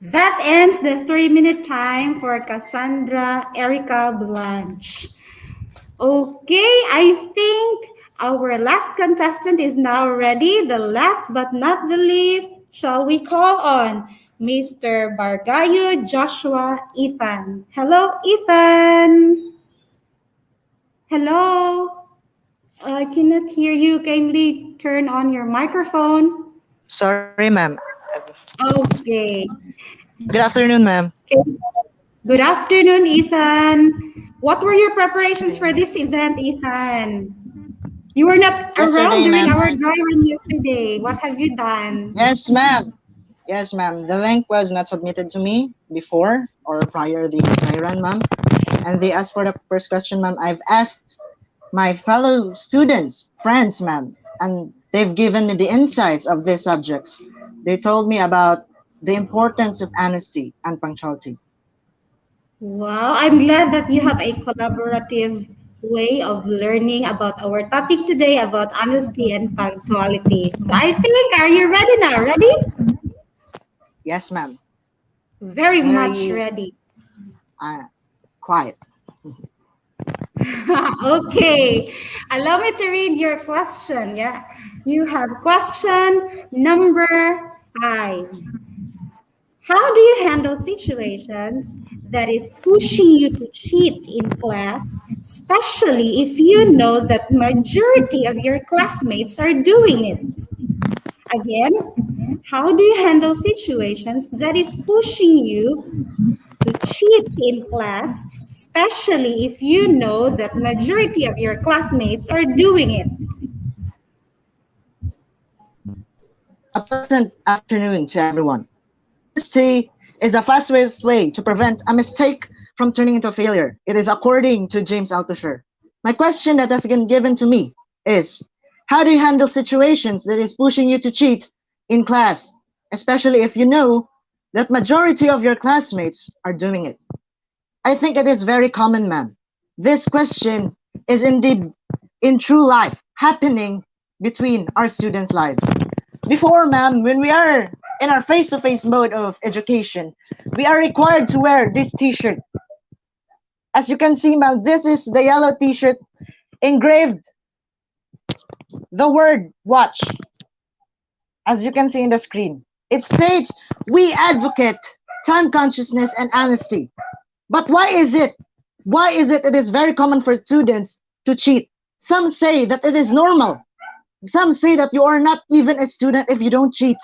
That ends the 3-minute time for Cassandra Erica Blanche. Okay, I think our last contestant is now ready. The last but not the least, shall we call on Mr. Bargayo Joshua Ethan. Hello, Ethan. Hello. I cannot hear you. Kindly turn on your microphone. Sorry, ma'am. Okay. Good afternoon, ma'am. Okay. Good afternoon, Ethan. What were your preparations for this event, Ethan? You were not around Yesterday, during ma'am. our dry run yesterday. What have you done? Yes, ma'am. Yes, ma'am. The link was not submitted to me before or prior the dry run, ma'am. And they asked for the first question, ma'am. I've asked my fellow students, friends, ma'am, and they've given me the insights of these subjects. They told me about the importance of honesty and punctuality. Wow, I'm glad that you have a collaborative way of learning about our topic today about honesty and punctuality. So I think, are you ready now? Ready? Yes, ma'am. Very much Very ready. quiet. Okay, allow me to read your question. Yeah, you have question number 5. How do you handle situations that is pushing you to cheat in class, especially if you know that majority of your classmates are doing it? Again, how do you handle situations that is pushing you to cheat in class, especially if you know that majority of your classmates are doing it? A pleasant afternoon to everyone. Honesty is the fastest way to prevent a mistake from turning into a failure. It is according to James Altucher. My question that has been given to me is, how do you handle situations that is pushing you to cheat in class, especially if you know that majority of your classmates are doing it? I think it is very common, ma'am. This question is indeed in true life happening between our students' lives. Before, ma'am, when we are in our face-to-face mode of education, we are required to wear this t-shirt. As you can see, ma'am, this is the yellow t-shirt engraved the word watch, as you can see in the screen. It states, we advocate time consciousness and honesty. But why is it? Why is it very common for students to cheat? Some say that it is normal. Some say that you are not even a student if you don't cheat.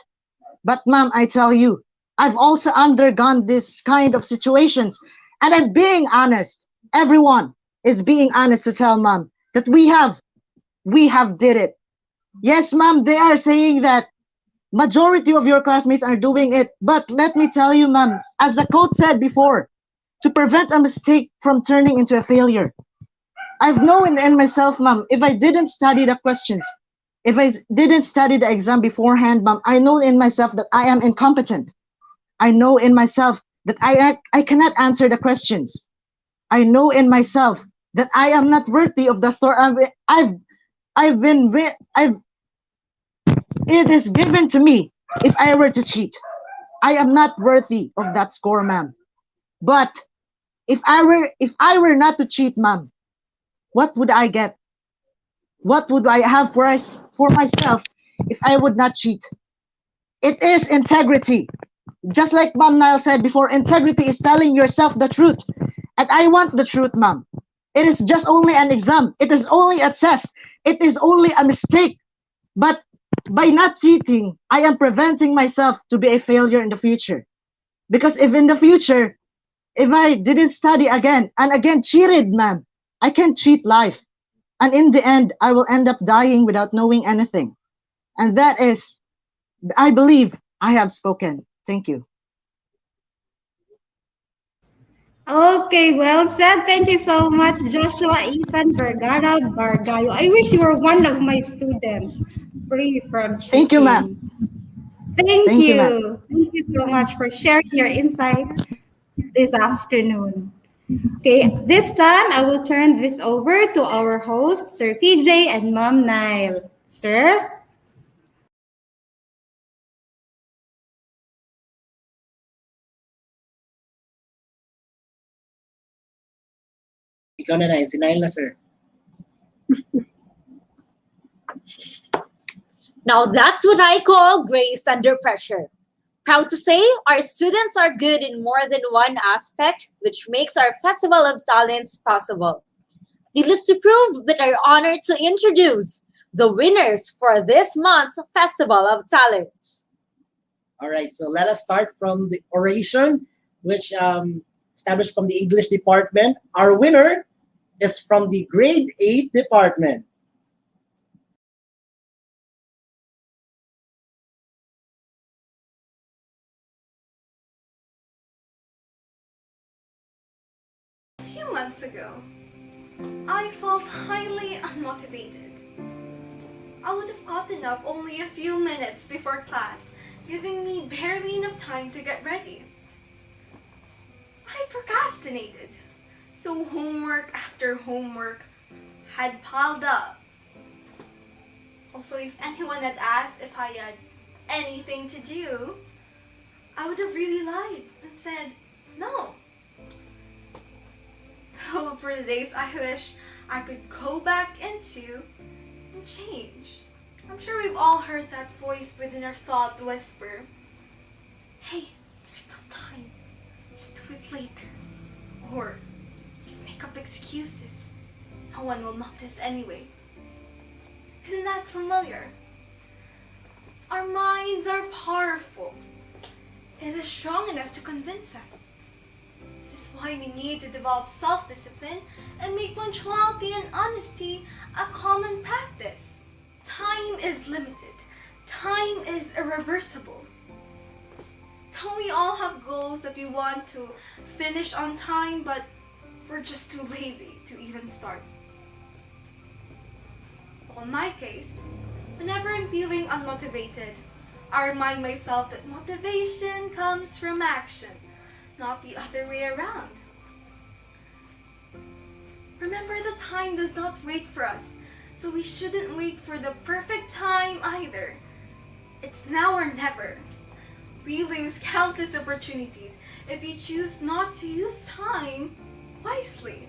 But ma'am, I tell you, I've also undergone this kind of situations. And I'm being honest. Everyone is being honest to tell ma'am that we have did it. Yes, ma'am, they are saying that majority of your classmates are doing it. But let me tell you, ma'am, as the quote said before, to prevent a mistake from turning into a failure. I've known in myself, ma'am, if I didn't study the questions, if I didn't study the exam beforehand, ma'am, I know in myself that I am incompetent. I know in myself that I cannot answer the questions. I know in myself that I am not worthy of the store. I've been I've it is given to me if I were to cheat. I am not worthy of that score, ma'am. But if I were not to cheat, ma'am, what would I get? What would I have for myself if I would not cheat? It is integrity. Just like Ma'am Nile said before, integrity is telling yourself the truth. And I want the truth, ma'am. It is just only an exam. It is only a test. It is only a mistake. But by not cheating, I am preventing myself to be a failure in the future. Because if in the future, if I didn't study again and again cheated, ma'am, I can cheat life. And in the end, I will end up dying without knowing anything. And that is, I believe I have spoken. Thank you. Okay, well said. Thank you so much, Joshua Ethan Vergara Bargayo. I wish you were one of my students, free from Thank you, ma'am. cheating. Thank Thank you, ma'am. you. Thank you so much for sharing your insights this afternoon. Okay, this time I will turn this over to our hosts, Sir PJ and Ma'am Nile. Sir? Ikaw na na, si Nile na, sir. Now that's what I call grace under pressure. Proud to say, our students are good in more than one aspect, which makes our Festival of Talents possible. Needless to prove, we are honored to introduce the winners for this month's Festival of Talents. All right, so let us start from the oration, which established from the English department. Our winner is from the grade 8 department. A few months ago, I felt highly unmotivated. I would have gotten up only a few minutes before class, giving me barely enough time to get ready. I procrastinated, so homework after homework had piled up. Also, if anyone had asked if I had anything to do, I would have really lied and said no. Those were the days I wish I could go back into and change. I'm sure we've all heard that voice within our thought whisper, hey, there's still time. Just do it later. Or just make up excuses. No one will notice anyway. Isn't that familiar? Our minds are powerful. It is strong enough to convince us. This is why we need to develop self-discipline and make punctuality and honesty a common practice. Time is limited. Time is irreversible. Don't we all have goals that we want to finish on time, but we're just too lazy to even start? Well, in my case, whenever I'm feeling unmotivated, I remind myself that motivation comes from action, not the other way around. Remember, the time does not wait for us, so we shouldn't wait for the perfect time either. It's now or never. We lose countless opportunities if we choose not to use time wisely.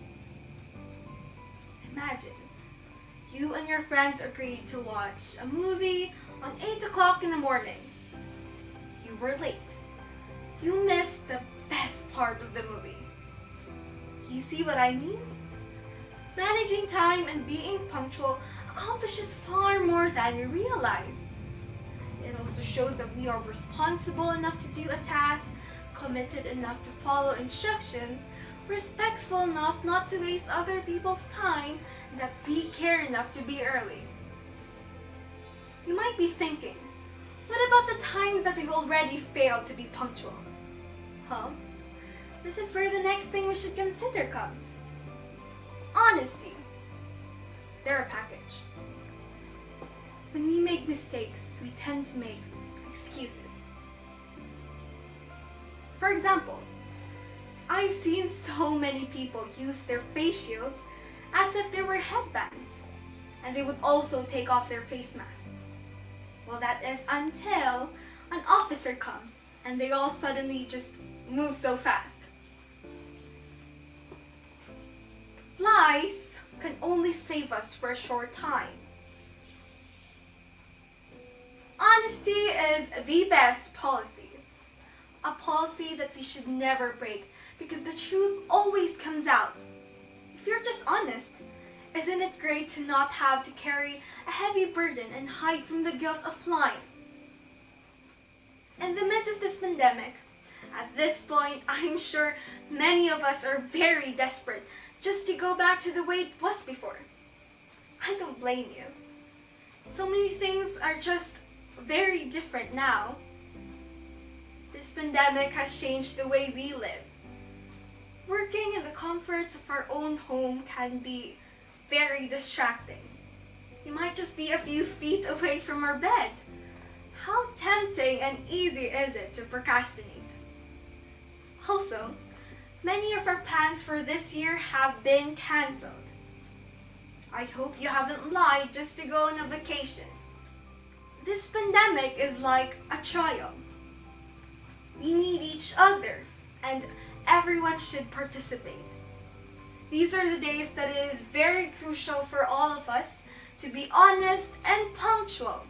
Imagine, you and your friends agreed to watch a movie on 8 o'clock in the morning. You were late. You missed the best part of the movie. You see what I mean? Managing time and being punctual accomplishes far more than we realize. It also shows that we are responsible enough to do a task, committed enough to follow instructions, respectful enough not to waste other people's time, and that we care enough to be early. You might be thinking, what about the times that we've already failed to be punctual? This is where the next thing we should consider comes. Honesty. They're a package. When we make mistakes, we tend to make excuses. For example, I've seen so many people use their face shields as if they were headbands, and they would also take off their face mask. Well, that is until an officer comes and they all suddenly just move so fast. Lies can only save us for a short time. Honesty is the best policy. A policy that we should never break because the truth always comes out. If you're just honest, isn't it great to not have to carry a heavy burden and hide from the guilt of lying? In the midst of this pandemic, at this point, I'm sure many of us are very desperate just to go back to the way it was before. I don't blame you. So many things are just very different now. This pandemic has changed the way we live. Working in the comforts of our own home can be very distracting. We might just be a few feet away from our bed. How tempting and easy is it to procrastinate? Also, many of our plans for this year have been cancelled. I hope you haven't lied just to go on a vacation. This pandemic is like a trial. We need each other, and everyone should participate. These are the days that it is very crucial for all of us to be honest and punctual.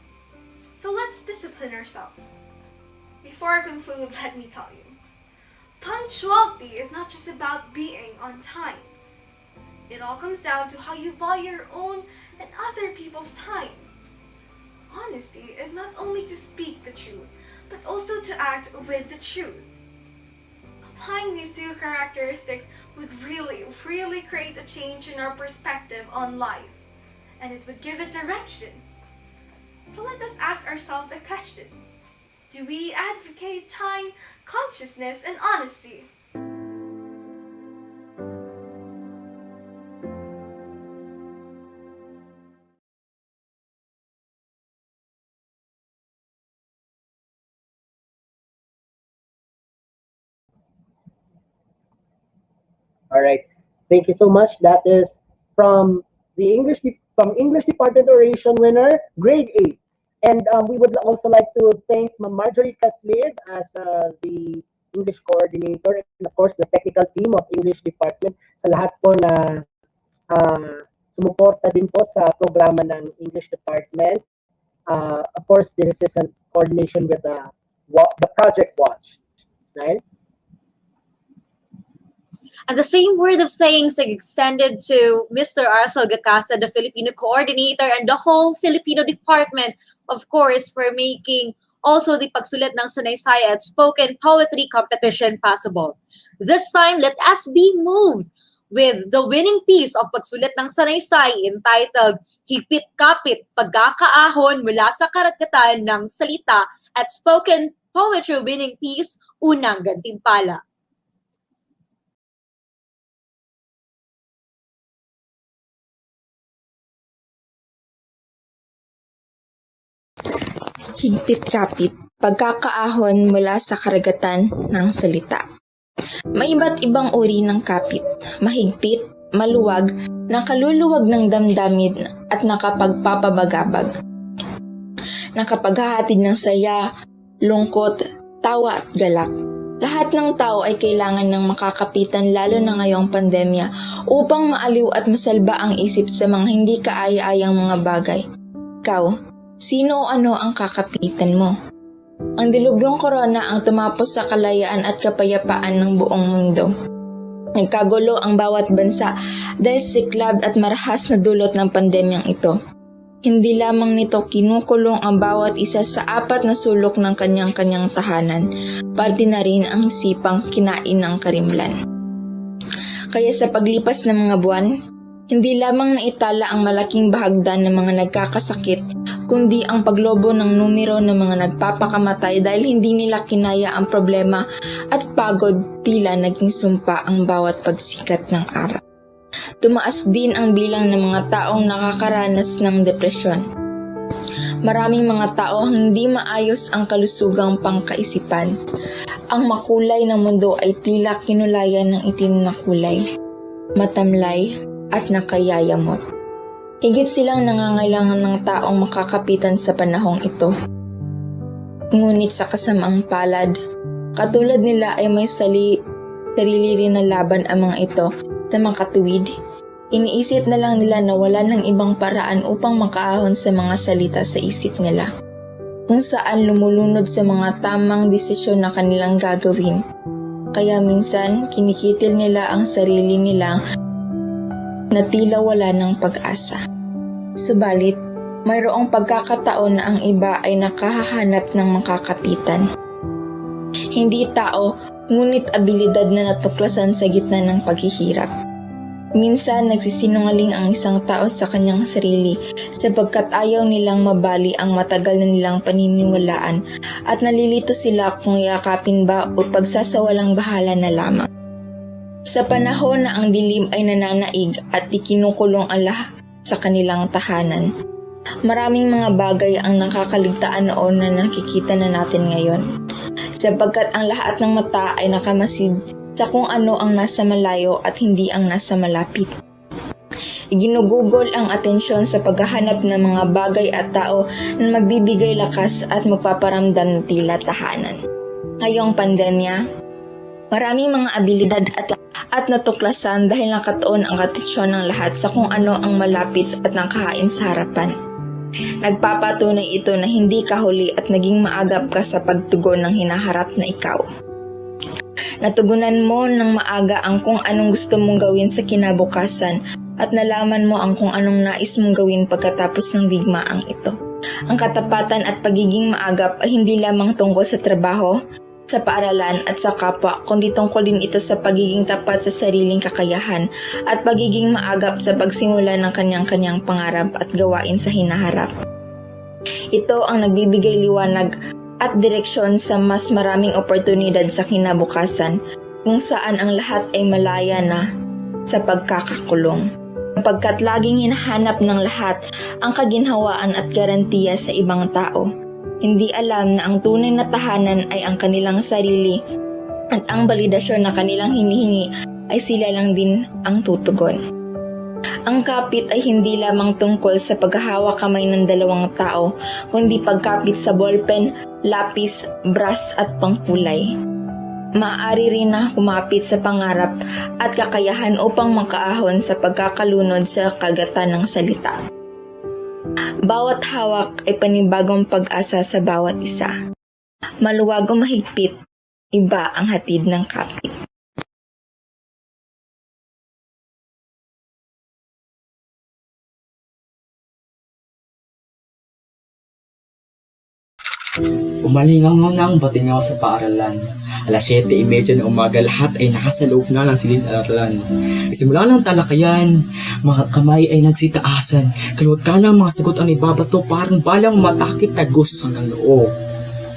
So let's discipline ourselves. Before I conclude, let me tell you, punctuality is not just about being on time. It all comes down to how you value your own and other people's time. Honesty is not only to speak the truth, but also to act with the truth. Applying these two characteristics would really create a change in our perspective on life, and it would give it direction. So let us ask ourselves a question. Do we advocate time, consciousness, and honesty? All right. Thank you so much. That is from the English Department Oration winner, grade 8. And we would also like to thank Ma'am Marjorie Caslid as the English coordinator, and of course the technical team of English Department, sa lahat po na sumuporta din po sa programa ng English Department. Of course, this is in coordination with the Project Watch, right? And the same word of thanks extended to Mr. Arcel Gacasa, the Filipino coordinator, and the whole Filipino department, of course, for making also the pagsulat ng sanaysay at spoken poetry competition possible. This time, let us be moved with the winning piece of pagsulat ng sanaysay entitled Hipit Kapit, Pagkakaahon mula sa karagatan ng salita at spoken poetry winning piece, Unang Gantimpala. Higpit-kapit, pagkakaahon mula sa karagatan ng salita. May iba't ibang uri ng kapit, mahigpit, maluwag, nakaluluwag ng damdamin at nakapagpapabagabag. Nakapaghahatid ng saya, lungkot, tawa at galak. Lahat ng tao ay kailangan ng makakapitan lalo na ngayong pandemya upang maaliw at masalba ang isip sa mga hindi kaaya-ayang mga bagay. Ikaw, sino o ano ang kakapitan mo? Ang dilubyong korona ang tumapos sa kalayaan at kapayapaan ng buong mundo. Nagkagulo ang bawat bansa dahil siklab at marahas na dulot ng pandemyang ito. Hindi lamang nito kinukulong ang bawat isa sa 4 na sulok ng kanyang-kanyang tahanan, pati na rin ang isipang kinain ng karimlan. Kaya sa paglipas ng mga buwan, hindi lamang naitala ang malaking bahagdan ng mga nagkakasakit, kundi ang paglobo ng numero ng mga nagpapakamatay dahil hindi nila kinaya ang problema at pagod, tila naging sumpa ang bawat pagsikat ng araw. Tumaas din ang bilang ng mga taong nakakaranas ng depresyon. Maraming mga tao hindi maayos ang kalusugang pangkaisipan. Ang makulay ng mundo ay tila kinulayan ng itim na kulay, matamlay at nakayayamot. Higit silang nangangailangan ng taong makakapitan sa panahong ito. Ngunit sa kasamaang palad, katulad nila ay may sarili rin na laban ang mga ito sa makatuwid. Iniisip na lang nila na wala ng ibang paraan upang makaahon sa mga salita sa isip nila, kung saan lumulunod sa mga tamang desisyon na kanilang gagawin. Kaya minsan, kinikitil nila ang sarili nila na tila wala ng pag-asa. Subalit, mayroong pagkakataon na ang iba ay nakahahanap ng makakapitan. Hindi tao, ngunit abilidad na natuklasan sa gitna ng paghihirap. Minsan, nagsisinungaling ang isang tao sa kanyang sarili sapagkat ayaw nilang mabali ang matagal na nilang paniniwalaan at nalilito sila kung yakapin ba o pagsasawalang bahala na lamang. Sa panahon na ang dilim ay nananaig at ikinukulong ang lahat sa kanilang tahanan, maraming mga bagay ang nakakaligtaan noon na nakikita na natin ngayon, sapagkat ang lahat ng mata ay nakamasid sa kung ano ang nasa malayo at hindi ang nasa malapit. Iginugugol ang atensyon sa paghahanap ng mga bagay at tao na magbibigay lakas at magpaparamdam ng tila tahanan. Ngayong pandemya, maraming mga abilidad at natuklasan dahil nakatuon ang atensyon ng lahat sa kung ano ang malapit at nakahain sa harapan. Nagpapatunay ito na hindi ka huli at naging maagap ka sa pagtugon ng hinaharap na ikaw. Natugunan mo ng maaga ang kung anong gusto mong gawin sa kinabukasan at nalaman mo ang kung anong nais mong gawin pagkatapos ng digmaang ito. Ang katapatan at pagiging maagap ay hindi lamang tungkol sa trabaho, sa paaralan at sa kapwa, kundi tungkol din ito sa pagiging tapat sa sariling kakayahan at pagiging maagap sa pagsimula ng kanyang-kanyang pangarap at gawain sa hinaharap. Ito ang nagbibigay liwanag at direksyon sa mas maraming oportunidad sa kinabukasan kung saan ang lahat ay malaya na sa pagkakakulong. Sapagkat laging hinahanap ng lahat ang kaginhawaan at garantiya sa ibang tao. Hindi alam na ang tunay na tahanan ay ang kanilang sarili at ang balidasyon na kanilang hinihingi ay sila lang din ang tutugon. Ang kapit ay hindi lamang tungkol sa paghahawak kamay ng dalawang tao, kundi pagkapit sa ballpen, lapis, brush at pangkulay. Maaari rin na kumapit sa pangarap at kakayahan upang makaahon sa pagkakalunod sa kagatan ng salita. Bawat hawak ay panibagong pag-asa sa bawat isa. Maluwag o mahigpit, iba ang hatid ng kapit. Umalingaw na ang batingaw sa paaralan. Alas 7:30 ng umaga, lahat ay nasa loob na ng silid-aralan. Simula ng talakayan, mga kamay ay nagsitaasan. Kaluwat ka ng mga sagot ang ibabato, parang balang matakit tagos hanggang loob.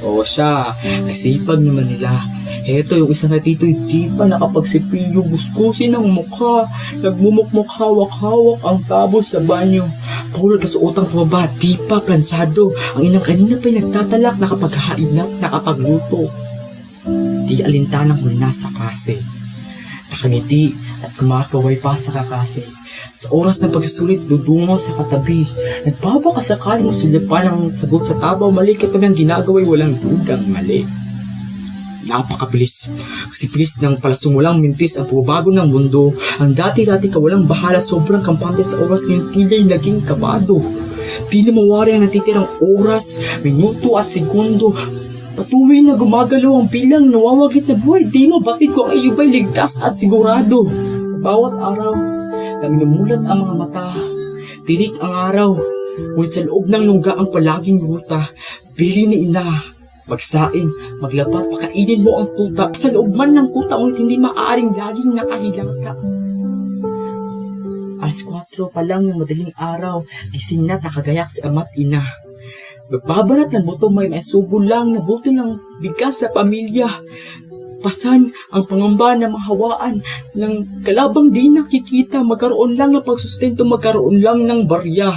O siya, ay sipag naman nila. Heto yung isa na dito, di pa nakapagsipilyo, buskusin ang mukha. Nagmumukmuk hawak-hawak ang tabos sa banyo. Pulot kasuotang pababa, di pa planchado. Ang inang kanina pa'y nagtatalak, nakapaghahain at nakapagluto. Di alintanang hulna sa klase. Nakangiti at kumakaway pa sa kakase. Sa oras ng pagsusulit, dudungaw sa katabi. Nagbabaka sakaling usulyapan ang sagot sa tabaw, mali ka pa ng ginagaway, walang dugang mali. Napakabilis. Kasi bilis ng palasumulang mintis ang pagbabago ng mundo. Ang dati-dati kawalang bahala, sobrang kampante sa oras, ngayon tila'y naging kabado. Di na mawari ang natitirang oras, minuto at segundo. Patuloy na gumagalaw ang bilang, nawawaglit na buhay. Di mabatid ko ang iyubay ligtas at sigurado. Sa bawat araw, nang inumulat ang mga mata, tirik ang araw. Ngunit sa loob ng lungga ang palaging ruta, bili ni ina. Magsaing, maglapat, pakainin mo ang tuta. Sa loob man ng kuta, ngunit hindi maaaring laging nakahilata. Alas 4 pa lang ng madaling araw, gising na nakagayak si ama't ina. Magbabanat ng buto, may subo lang na buto ng bigas sa pamilya. Pasan ang pangamba na mahawaan ng kalabang di nakikita, magkaroon lang ng pagsustento, magkaroon lang ng barya.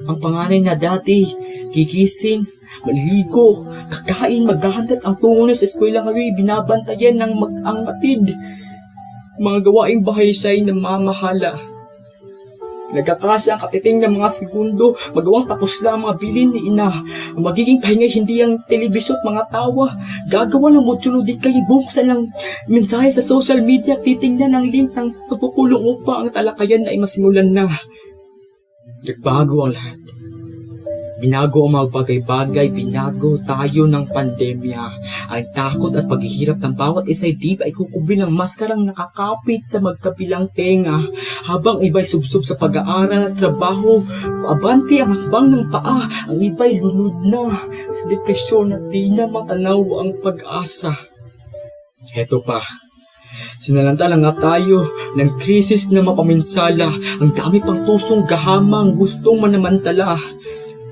Ang panganay na dati, gigising, maliligo, kakain, maghahandat ang tungo na sa eskwela ngayon, binabantayan ng mag-angatid. Mga gawaing bahay siya'y namamahala. Nagkakasya ang katiting ng mga segundo, magawang tapos lang ang mga bilin ni ina. Ang magiging pahinga hindi ang telebisyon at mga tawa. Gagawa ng modyo di kayo buksan ng mensahe sa social media, titingnan ang link ng pagkukulong upang ang talakayan ay masimulan na. Nagbago ang lahat. Binago ang mga bagay-bagay, binago tayo ng pandemya. Ang takot at paghihirap ng bawat isa ay di ba ay kukubli ng maskarang nakakapit sa magkabilang tenga. Habang iba'y subsub sa pag-aaral at trabaho, abante ang hakbang ng paa, ang iba'y lunod na sa depresyon at di na matanaw ang pag-asa. Heto pa. Sinalanta lang nga tayo ng krisis na mapaminsala. Ang dami pang tusong gahamang gustong manamantala.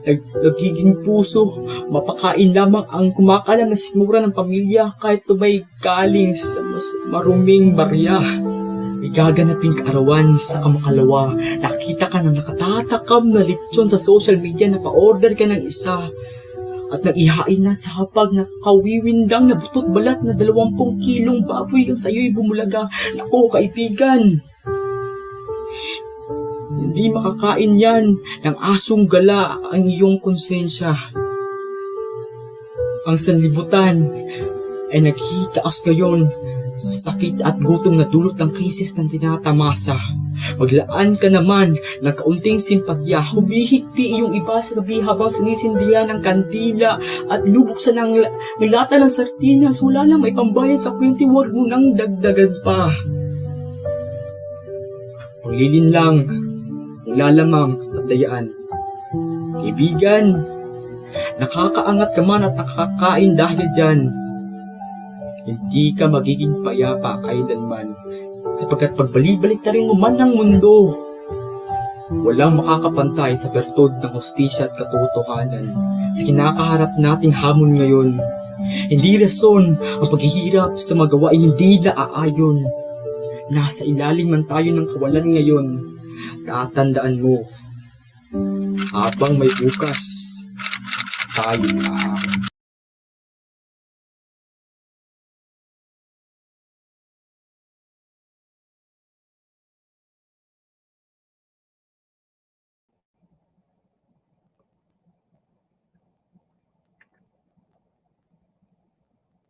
Nagiging puso, mapakain lamang ang kumakalam na simura ng pamilya kahit may galing sa mas maruming barya. May gaganaping kaarawan sa kamakalawa. Nakita ka ng nakatatakam na lechon sa social media, napa-order ka ng isa. At nag-ihain na sa hapag na kawiwindang na butot balat na 20 kilong baboy ang sa'yo'y bumulaga. Naku, kaibigan! Hindi makakain yan ng asong gala ang iyong konsensya. Ang sanlibutan ay naghihitaas ngayon sa sakit at gutom na dulot ng krisis ng tinatamasa. Maglaan ka naman ng kaunting simpatya. Humihikpi yung iba sa gabi habang sinisindihan ng kandila at lubuksan ng lata ng sardinas. Wala lang may pambayad sa kwente, huwag mo nang dagdagan pa. Paglilin lang, ang lalamang at dayaan. Kaibigan, nakakaangat ka man at nakakain dahil dyan. Hindi ka magiging payapa kailanman, sapagkat pagbalik-balik na rin mo man ng mundo, walang makakapantay sa bertod ng hustisya at katotohanan sa kinakaharap nating hamon ngayon. Hindi rason ang paghihirap sa magawa ay hindi naaayon. Nasa ilalim man tayo ng kawalan ngayon, tatandaan mo, habang may bukas, tayo aayon.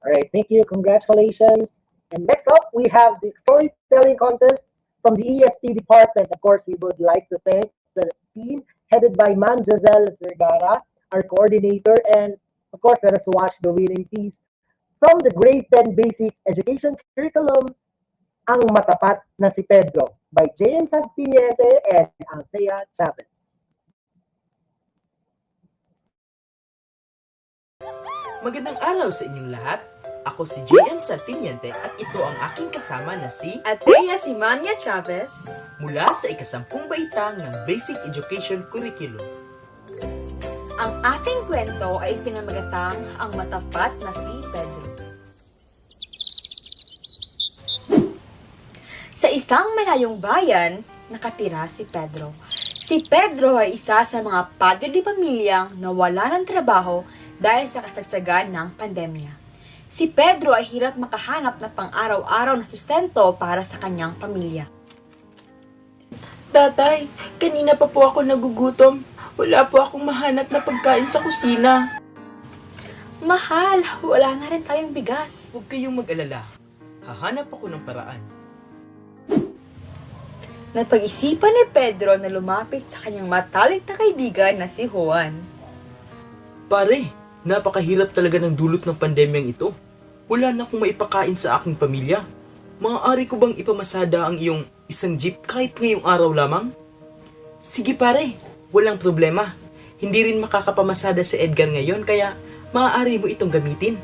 All right, thank you. Congratulations. And next up, we have the storytelling contest from the EST department. Of course, we would like to thank the team headed by Ma'am Giselle Vergara, our coordinator. And of course, let us watch the winning piece from the grade 10 basic education curriculum, Ang Matapat na si Pedro by J.M. Santiniente and Althea Chavez. Magandang araw sa inyong lahat. Ako si J.M. Santiniente at ito ang aking kasama na si Althea Simania Chavez mula sa ikasampung baitang ng Basic Education Curriculum. Ang ating kwento ay pinamagatang Ang Matapat na si Pedro. Sa isang malayong bayan, nakatira si Pedro. Si Pedro ay isa sa mga padre de pamilyang nawala ng trabaho dahil sa kasagsagan ng pandemya. Si Pedro ay hirap makahanap ng pang-araw-araw na sustento para sa kanyang pamilya. Tatay, kanina pa po ako nagugutom. Wala po akong mahanap na pagkain sa kusina. Mahal, wala na rin tayong bigas. Huwag kayong mag-alala. Hahanap ako ng paraan. Napag-isipan ni Pedro na lumapit sa kanyang matalik na kaibigan na si Juan. Pare, napakahirap talaga ng dulot ng pandemyang ito. Wala na akong maipakain sa aking pamilya. Maaari ko bang ipamasada ang iyong isang jeep kahit ngayong araw lamang? Sige pare, walang problema. Hindi rin makakapamasada si Edgar ngayon kaya maaari mo itong gamitin.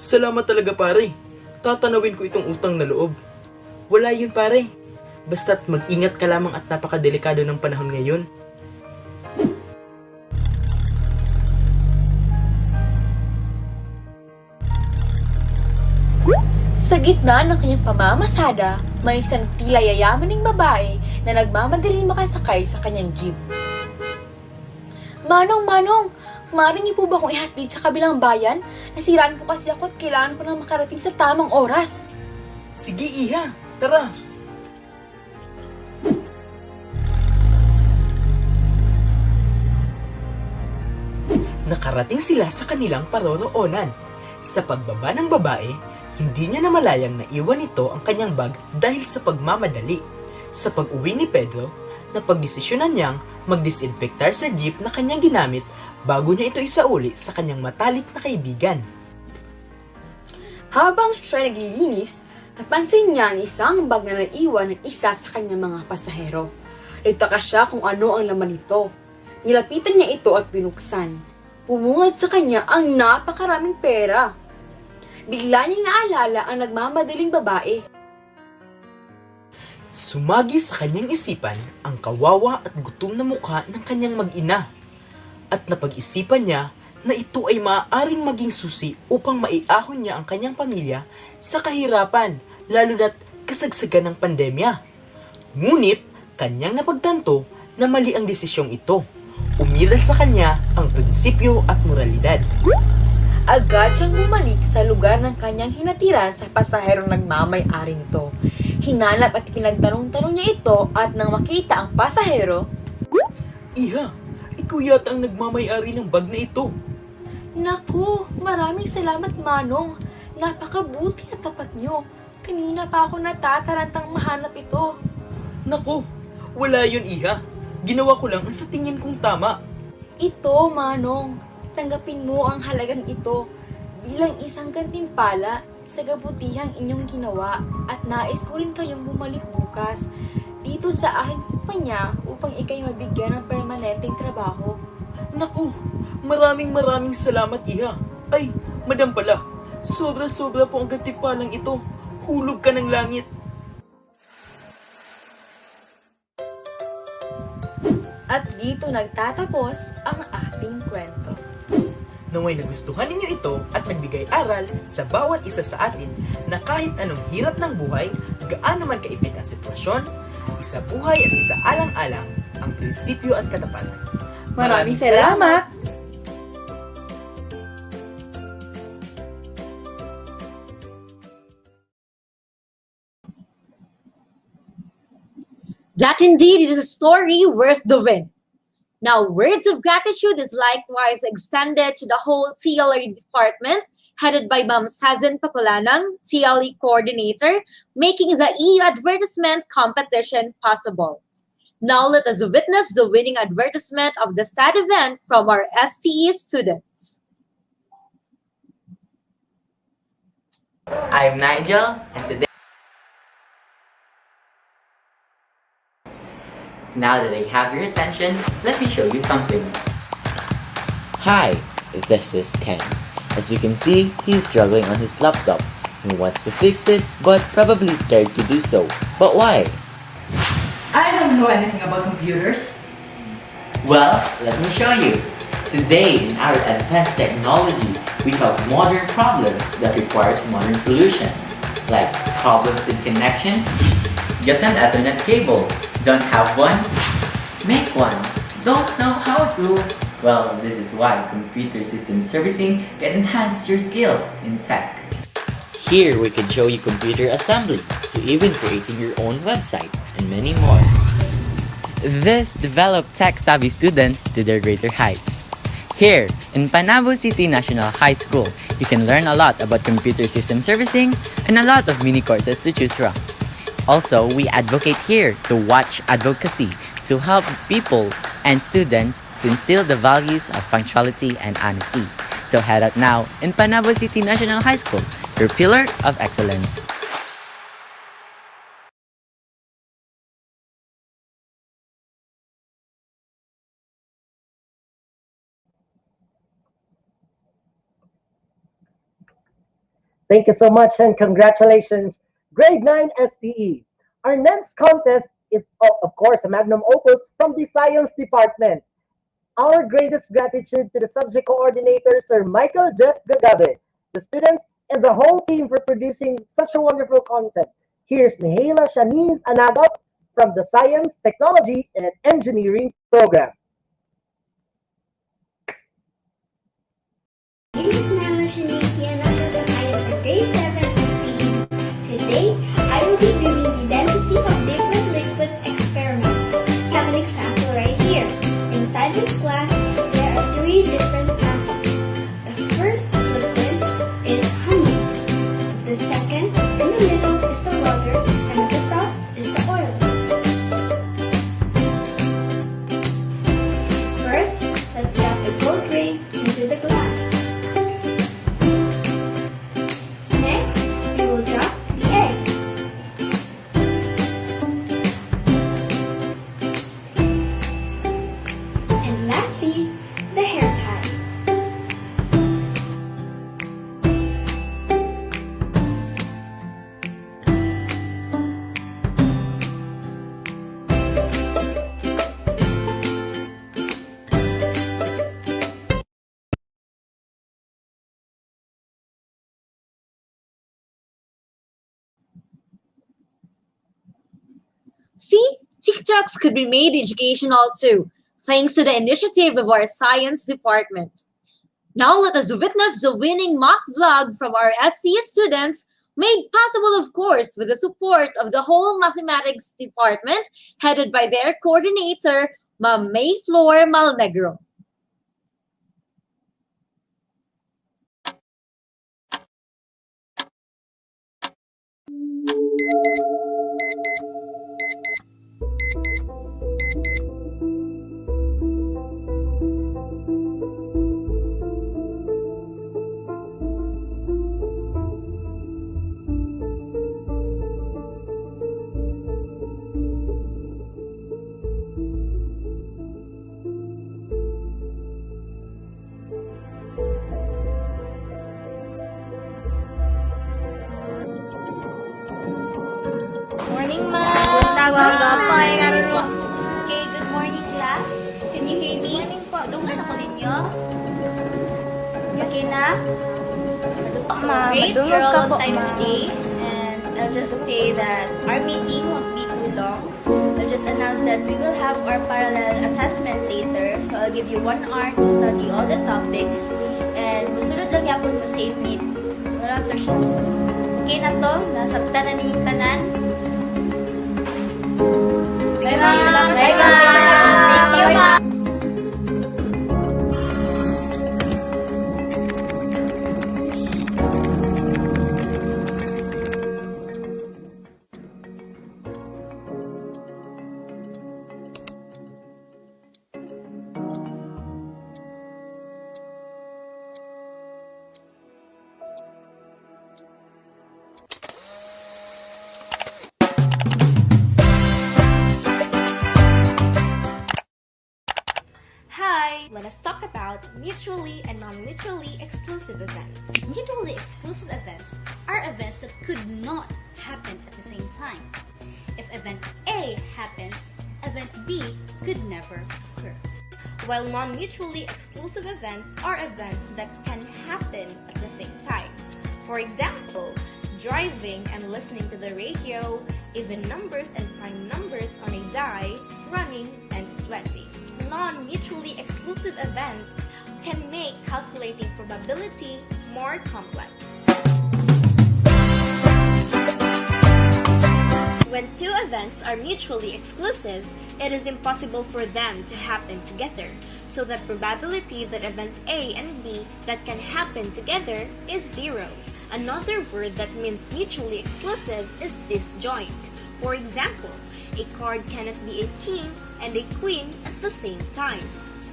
Salamat talaga pare. Tatanawin ko itong utang na loob. Wala yun pare. Basta't mag-ingat ka lamang at napakadelikado ng panahon ngayon. Sa gitna ng kanyang pamamasada, may isang tila yayamaning babae na nagmamadaling makasakay sa kanyang jeep. Manong, maaari niyo po ba akong ihatid sa kabilang bayan? Nasiraan po kasi ako at kailangan ko nang makarating sa tamang oras. Sige iha, tara! Nakarating sila sa kanilang paroroonan. Sa pagbaba ng babae, hindi niya namalayang naiwan nito ang kanyang bag dahil sa pagmamadali. Sa pag-uwi ni Pedro, napagdesisyonan niyang magdisinfektar sa jeep na kanyang ginamit bago niya ito isauli sa kanyang matalik na kaibigan. Habang siya naglilinis, napansin niya ang isang bag na naiwan ng isa sa kanyang mga pasahero. Nagtaka siya kung ano ang laman nito. Nilapitan niya ito at binuksan. Pumungad sa kanya ang napakaraming pera. Bigla niyang naalala ang nagmamadaling babae. Sumagi sa kanyang isipan ang kawawa at gutom na mukha ng kanyang mag-ina. At napag-isipan niya na ito ay maaaring maging susi upang maiahon niya ang kanyang pamilya sa kahirapan, lalo na't kasagsagan ng pandemya. Ngunit, kanyang napagtanto na mali ang desisyong ito. Umiral sa kanya ang prinsipyo at moralidad. Agad siyang bumalik sa lugar ng kanyang hinatiran sa pasaherong nagmamay-ari nito. Hinanap at pinagtanong-tanong niya ito at nang makita ang pasahero, Iha, ikaw yata ang nagmamay-ari ng bag na ito. Naku, maraming salamat Manong. Napakabuti at tapat niyo. Kanina pa ako natatarantang mahanap ito. Naku, wala yun, Iha. Ginawa ko lang ang sa tingin kong tama. Ito, Manong. Tanggapin mo ang halagang ito bilang isang gantimpala sa kabutihang inyong ginawa at nais ko rin kayong bumalik bukas dito sa aking kumpanya upang ikay mabigyan ng permanenteng trabaho. Naku, maraming salamat, Iha. Ay, madam pala. Sobra-sobra po ang gantimpalang ito. Hulog ka ng langit. At dito nagtatapos ang ating kwento. Naway nagustuhan ninyo ito at nagbigay aral sa bawat isa sa atin na kahit anong hirap ng buhay, gaano man kaipit ang sitwasyon, isa buhay at isa alang-alang ang prinsipyo at katapatan. Maraming salamat! That indeed is a story worth the win. Now, words of gratitude is likewise extended to the whole TLE department, headed by Ma'am Sazen Pakulanang, TLE coordinator, making the e-advertisement competition possible. Now, let us witness the winning advertisement of the sad event from our STE students. I'm Nigel, and today... Now that I have your attention, let me show you something. Hi, this is Ken. As you can see, he's struggling on his laptop. He wants to fix it, but probably scared to do so. But why? I don't know anything about computers. Well, let me show you. Today, in our advanced technology, we have modern problems that requires modern solutions, like problems with connection. Get an Ethernet cable. Don't have one? Make one. Don't know how to? Well, this is why computer system servicing can enhance your skills in tech. Here we can show you computer assembly, to even creating your own website, and many more. This developed tech-savvy students to their greater heights. Here, in Panabo City National High School, you can learn a lot about computer system servicing and a lot of mini courses to choose from. Also, we advocate here to watch advocacy to help people and students to instill the values of punctuality and honesty. So head out now in Panabo City National High School, your pillar of excellence. Thank you so much and congratulations, Grade 9 STE. Our next contest is, of course, a magnum opus from the Science Department. Our greatest gratitude to the subject coordinator, Sir Michael Jeff Gagabe, the students, and the whole team for producing such a wonderful content. Here's Mihaela Shanice Anagap from the Science, Technology, and Engineering program. Today, I will be doing the density of different liquids experiment. Have an example right here. Inside this glass, there are three different samples. The first liquid is honey. The second, in the middle, is the water, and at the top is the oil. First, let's drop the gold ring into the glass. Next, we will drop the egg. And lastly, the hair tie. See, TikToks could be made educational too, thanks to the initiative of our science department. Now let us witness the winning mock vlog from our STE students, made possible, of course, with the support of the whole mathematics department, headed by their coordinator, Ma'am Mayflor Malnegro. morning, ma'am. Okay, good morning, class. Can you hear me? Madunggan ako ninyo. Okay na? So, ma'am. great, Madungog you're ka all po, on time to ma'am. stay. And I'll just say that our meeting won't be too long. I'll just announce that we will have our parallel assessment later. So, I'll give you 1 hour to study all the topics. And musunod lang yapon mo same meet. Wala after shots. Okay na to? Nasabtan na ninyong tanan? Sige, ma'am. Salamat. Bye, ma'am. Thank you, ma'am. Hi! Let us talk about mutually and non-mutually exclusive events. Mutually exclusive events are events that could not happen at the same time. If event A happens, event B could never occur. While non-mutually exclusive events are events that can happen at the same time. For example, driving and listening to the radio, even numbers and prime numbers on a die, running and sweating. Non-mutually exclusive events can make calculating probability more complex. When two events are mutually exclusive, it is impossible for them to happen together, so the probability that event A and B that can happen together is 0. Another word that means mutually exclusive is disjoint. For example, a card cannot be a king and a queen at the same time.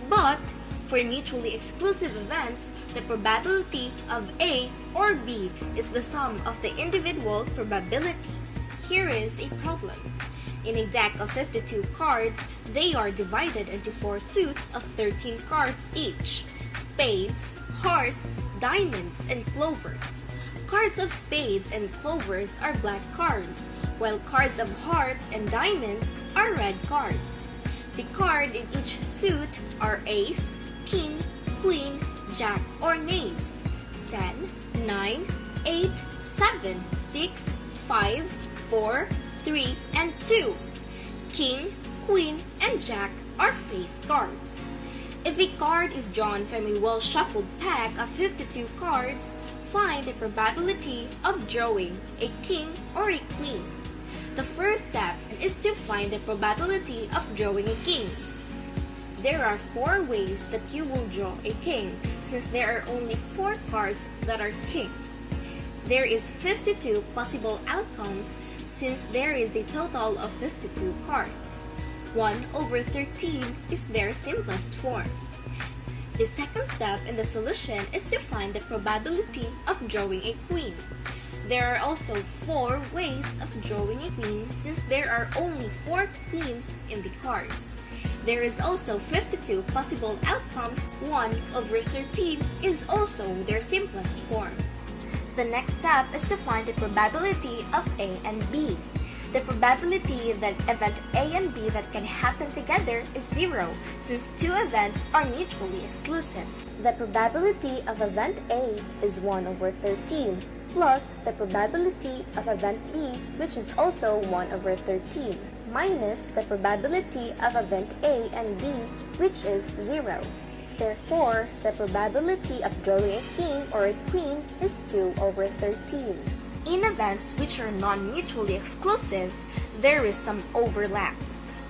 But for mutually exclusive events, the probability of A or B is the sum of the individual probabilities. Here is a problem. In a deck of 52 cards, they are divided into 4 suits of 13 cards each: spades, hearts, diamonds, and clovers. Cards of spades and clovers are black cards, while cards of hearts and diamonds are red cards. The card in each suit are ace, king, queen, jack, or knaves. 10, 9, 8, 7, 6, 5, 4, 3, and 2. King, queen, and jack are face cards. If a card is drawn from a well-shuffled pack of 52 cards, find the probability of drawing a king or a queen. The first step is to find the probability of drawing a king. There are 4 ways that you will draw a king, since there are only 4 cards that are king. There is 52 possible outcomes, since there is a total of 52 cards. 1/13 is their simplest form. The second step in the solution is to find the probability of drawing a queen. There are also 4 ways of drawing a queen, since there are only 4 queens in the cards. There is also 52 possible outcomes. 1/13 is also their simplest form. The next step is to find the probability of A and B. The probability that event A and B that can happen together is 0, since 2 events are mutually exclusive. The probability of event A is 1/13, plus the probability of event B, which is also 1/13, minus the probability of event A and B, which is 0. Therefore, the probability of drawing a king or a queen is 2/13. In events which are non-mutually exclusive, there is some overlap.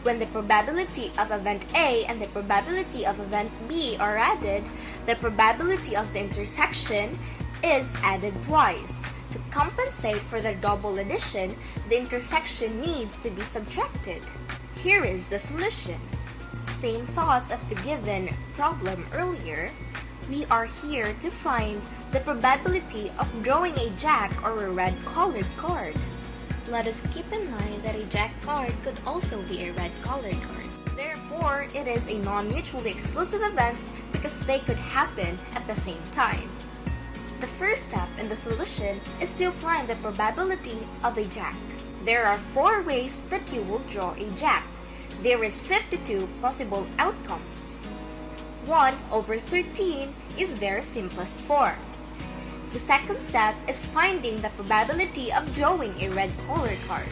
When the probability of event A and the probability of event B are added, the probability of the intersection is added twice. To compensate for the double addition, the intersection needs to be subtracted. Here is the solution. Same thoughts of the given problem earlier. We are here to find the probability of drawing a jack or a red colored card. Let us keep in mind that a jack card could also be a red colored card. Therefore, it is a non-mutually exclusive event because they could happen at the same time. The first step in the solution is to find the probability of a jack. There are 4 ways that you will draw a jack. There is 52 possible outcomes. 1 over 13 is their simplest form. The second step is finding the probability of drawing a red colored card.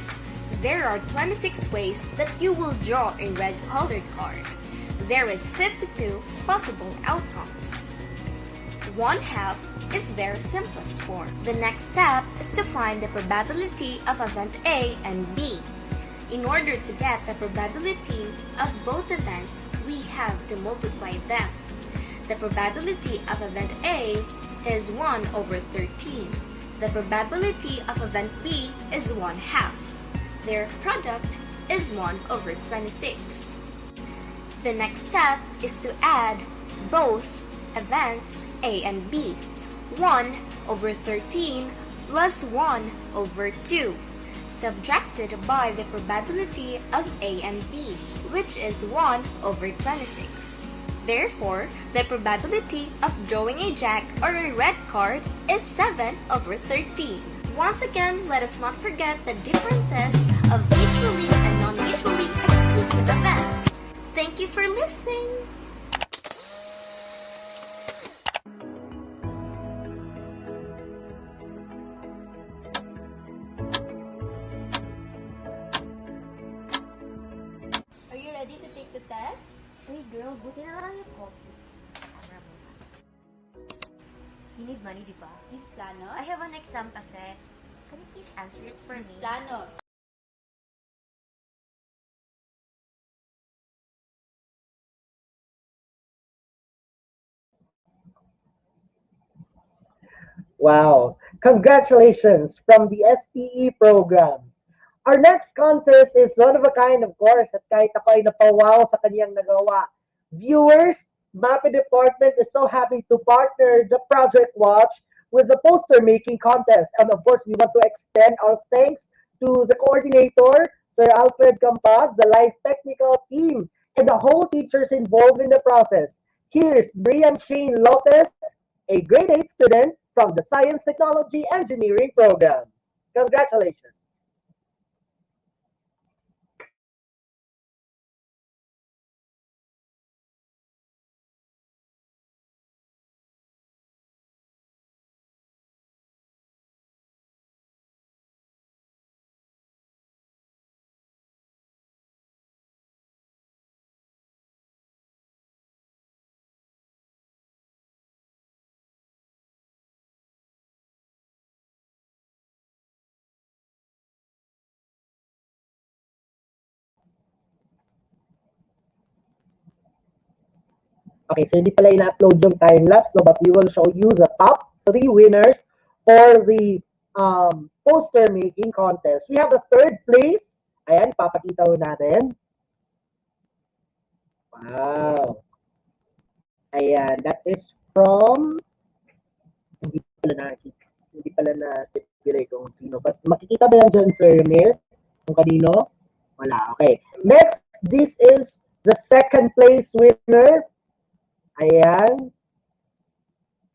There are 26 ways that you will draw a red colored card. There is 52 possible outcomes. 1/2 is their simplest form. The next step is to find the probability of event A and B. In order to get the probability of both events, we have to multiply them. The probability of event A is 1 over 13. The probability of event B is 1/2. Their product is 1 over 26. The next step is to add both events A and B. 1 over 13 plus 1 over 2, subtracted by the probability of A and B, which is 1 over 26. Therefore, the probability of drawing a jack or a red card is 7 over 13. Once again, let us not forget the differences of mutually and non-mutually exclusive events. Thank you for listening! Are you ready to take the test? Hey girl, buti na lang yung coffee. You need money, di ba? Miss Planos? I have an exam kasi. Can you please answer it for Miss me? Planos. Wow. Congratulations from the STE program. Our next contest is one of a kind, of course, at kahit ako ay napawaw sa kanyang nagawa. Viewers, MAPE Department is so happy to partner the Project Watch with the poster making contest. And of course, we want to extend our thanks to the coordinator, Sir Alfred Campag, the live technical team, and the whole teachers involved in the process. Here's Brian Shane Lopez, a grade 8 student from the Science Technology Engineering program. Congratulations. Okay, so hindi pala ina-upload yung time-lapse, no? But we will show you the top 3 winners for the poster making contest. We have the third place. Ayan, papakita ho natin. Wow. Ayan, that is from, hindi pala na-stipulate kung sino. But makikita ba yan dyan, Sir Neil? Kung kanino? Wala, okay. Next, this is the second place winner. Ayan.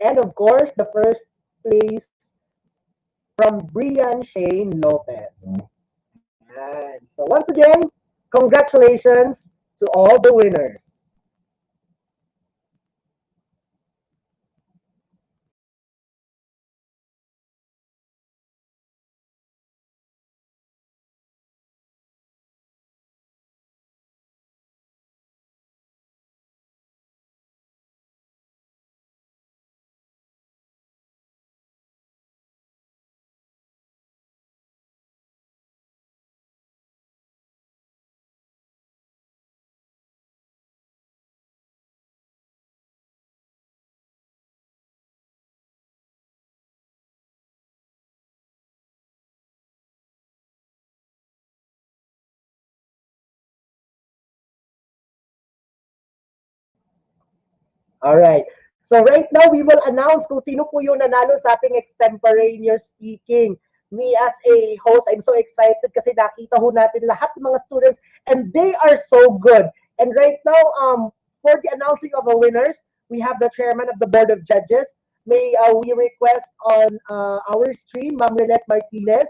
And of course, the first place from Brian Shane Lopez. Ayan. So once again, congratulations to all the winners. All right. So right now, we will announce kung sino po yung nanalo sa ating extemporaneous speaking. Me as a host, I'm so excited kasi nakita ho natin lahat ng mga students and they are so good. And right now, for the announcing of the winners, we have the chairman of the board of judges. May we request on our stream, Ma'am Lynette Martinez.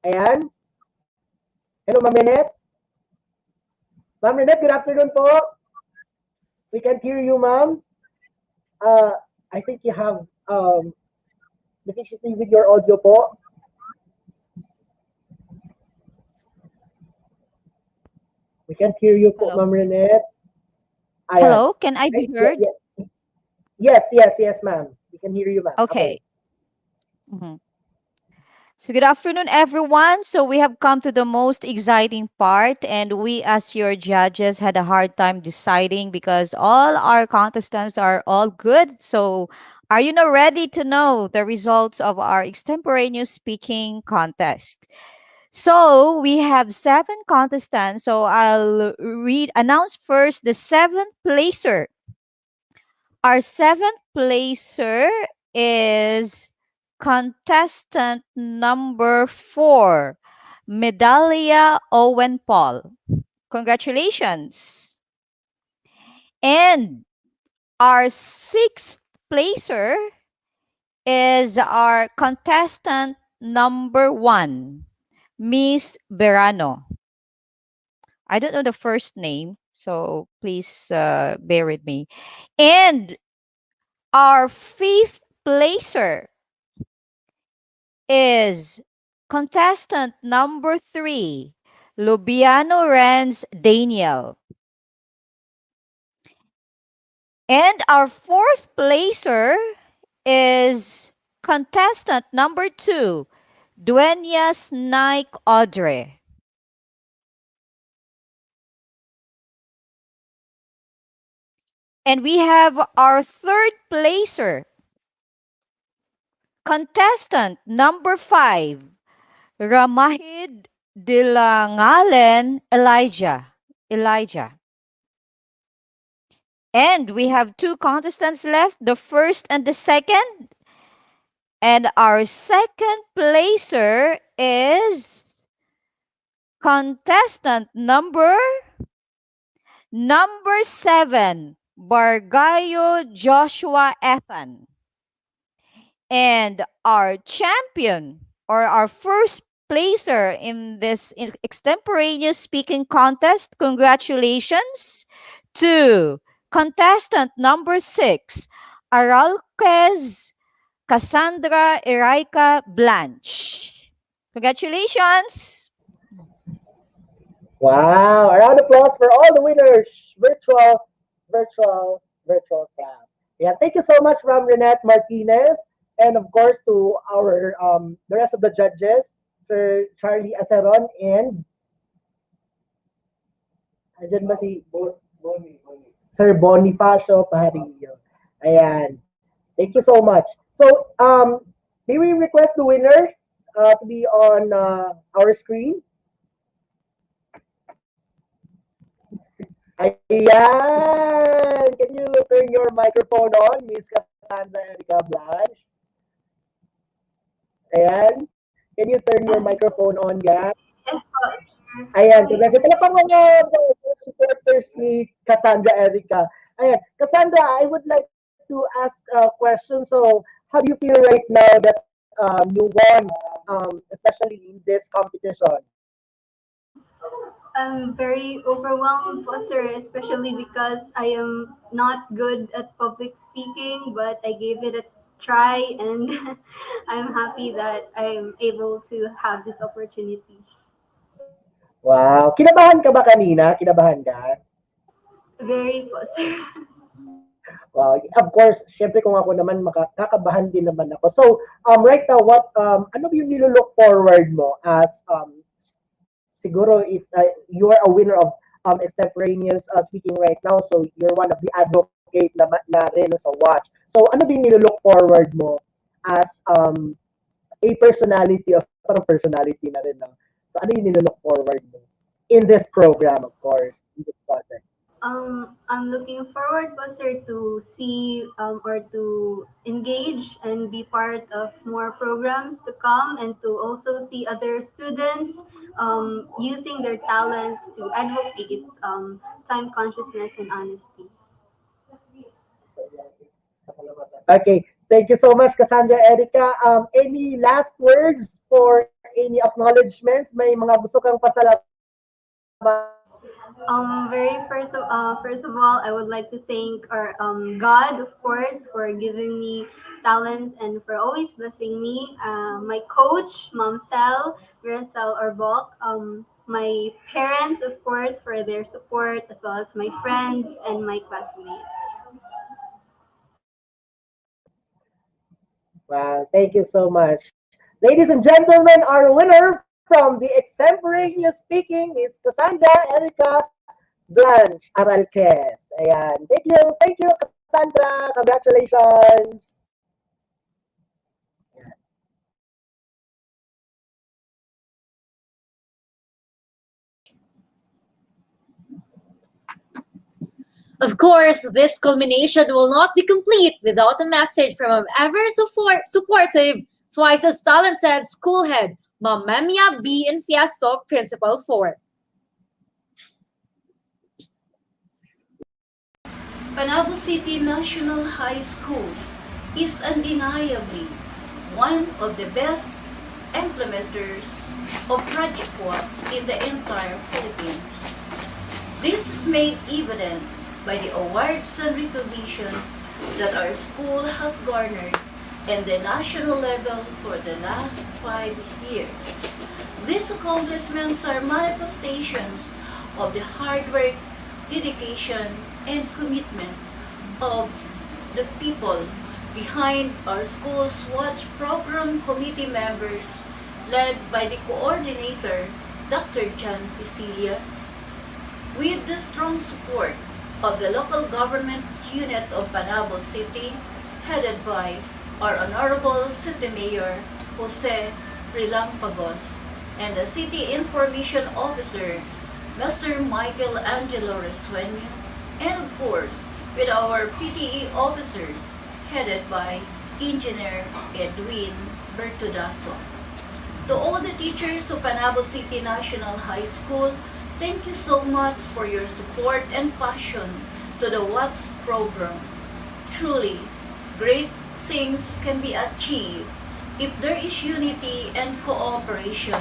Ayan. Hello, Ma'am Renette. Ma'am Renette, good afternoon po. We can't hear you, ma'am. Uh, I think you have deficiency with your audio po. We can't hear you po, Hello. Ma'am Renette. Ayan. Hello, can I be Yeah, heard? yeah. Yes, ma'am. We can hear you, ma'am. Okay. Okay. Mhm. So, good afternoon, everyone. So, we have come to the most exciting part, and we, as your judges, had a hard time deciding because all our contestants are all good. So, are you now ready to know the results of our extemporaneous speaking contest? So, we have seven contestants. So, announce first the seventh placer. Our seventh placer is contestant number 4, Medalia Owen Paul. Congratulations. And our sixth placer is our contestant number 1, Miss Berano. I don't know the first name, so please bear with me. And our fifth placer is contestant number 3, Lubiano Renz Daniel. And our fourth placer is contestant number 2, Dueña Snike Audrey. And we have our third placer, contestant number 5, Ramahid Dilangalen Elijah. Elijah. And we have two contestants left, the first and the second. And our second placer is contestant number 7, Bargayo Joshua Ethan. And our champion, or our first placer in this extemporaneous speaking contest, congratulations to contestant number 6, Aralquez Cassandra Eraika Blanche. Congratulations! Wow. A round of applause for all the winners. Virtual cam. Yeah, thank you so much, Ram Renette Martinez. And of course to our the rest of the judges, Sir Charlie Aceron and andyan ba si Sir Bonifacio Pajarillo. Ayan. Thank you so much. So, may we request the winner to be on our screen? Ayan! Can you turn your microphone on, Miss Cassandra Erica Blanche? Ayan. Can you turn your microphone on, guys? Yes po. Ayan. Congratulations. Talagang mga supporters ni Cassandra Erica. Ayan. Cassandra, I would like to ask a question. So, how do you feel right now that you won, especially in this competition? I'm very overwhelmed po, sir, especially because I am not good at public speaking, but I gave it a try and I'm happy that I'm able to have this opportunity. Wow. Kinabahan ka ba kanina? Kinabahan ka? Very po, sir. Of course, syempre kung ako naman makakabahan din naman ako. So, right now, ano yung nilo-look forward mo as, siguro if you are a winner of extemporaneous speaking right now, so you're one of the advocate na rin sa watch. So, ano yung nilo-look forward mo as a personality of, parang personality na rin, no? So, ano yung nilo-look forward mo in this program, of course, in this project? I'm looking forward po, sir, to see or to engage and be part of more programs to come and to also see other students using their talents to advocate time consciousness and honesty. Okay. Thank you so much, Cassandra Erica. Any last words for any acknowledgments? May mga gusto kang pasalamatan First of all, I would like to thank our God, of course, for giving me talents and for always blessing me. My coach, Mom Sel, Virasel Orbok, my parents, of course, for their support, as well as my friends and my classmates. Well, thank you so much. Ladies and gentlemen, our winner from the extemporaneous speaking is Cassandra Erica Blanche Aralquez. Ayan. Thank you, Cassandra. Congratulations. Of course, this culmination will not be complete without a message from an supportive, twice as talented school head, Mamemia B. Infiesto, Principal 4. Panabo City National High School is undeniably one of the best implementers of Project W.A.T.C.H in the entire Philippines. This is made evident by the awards and recognitions that our school has garnered in the national level for the last 5 years. These accomplishments are manifestations of the hard work, dedication, and commitment of the people behind our school's Watch Program Committee members led by the coordinator, Dr. John Pisillas, with the strong support of the local government unit of Panabo City, headed by our Honorable City Mayor Jose Rilampagos and the City Information Officer, Mr. Michael Angelo Resueño, and of course, with our PTE officers, headed by Engineer Edwin Bertudaso. To all the teachers of Panabo City National High School, thank you so much for your support and passion to the W.A.T.C.H program. Truly, great things can be achieved if there is unity and cooperation.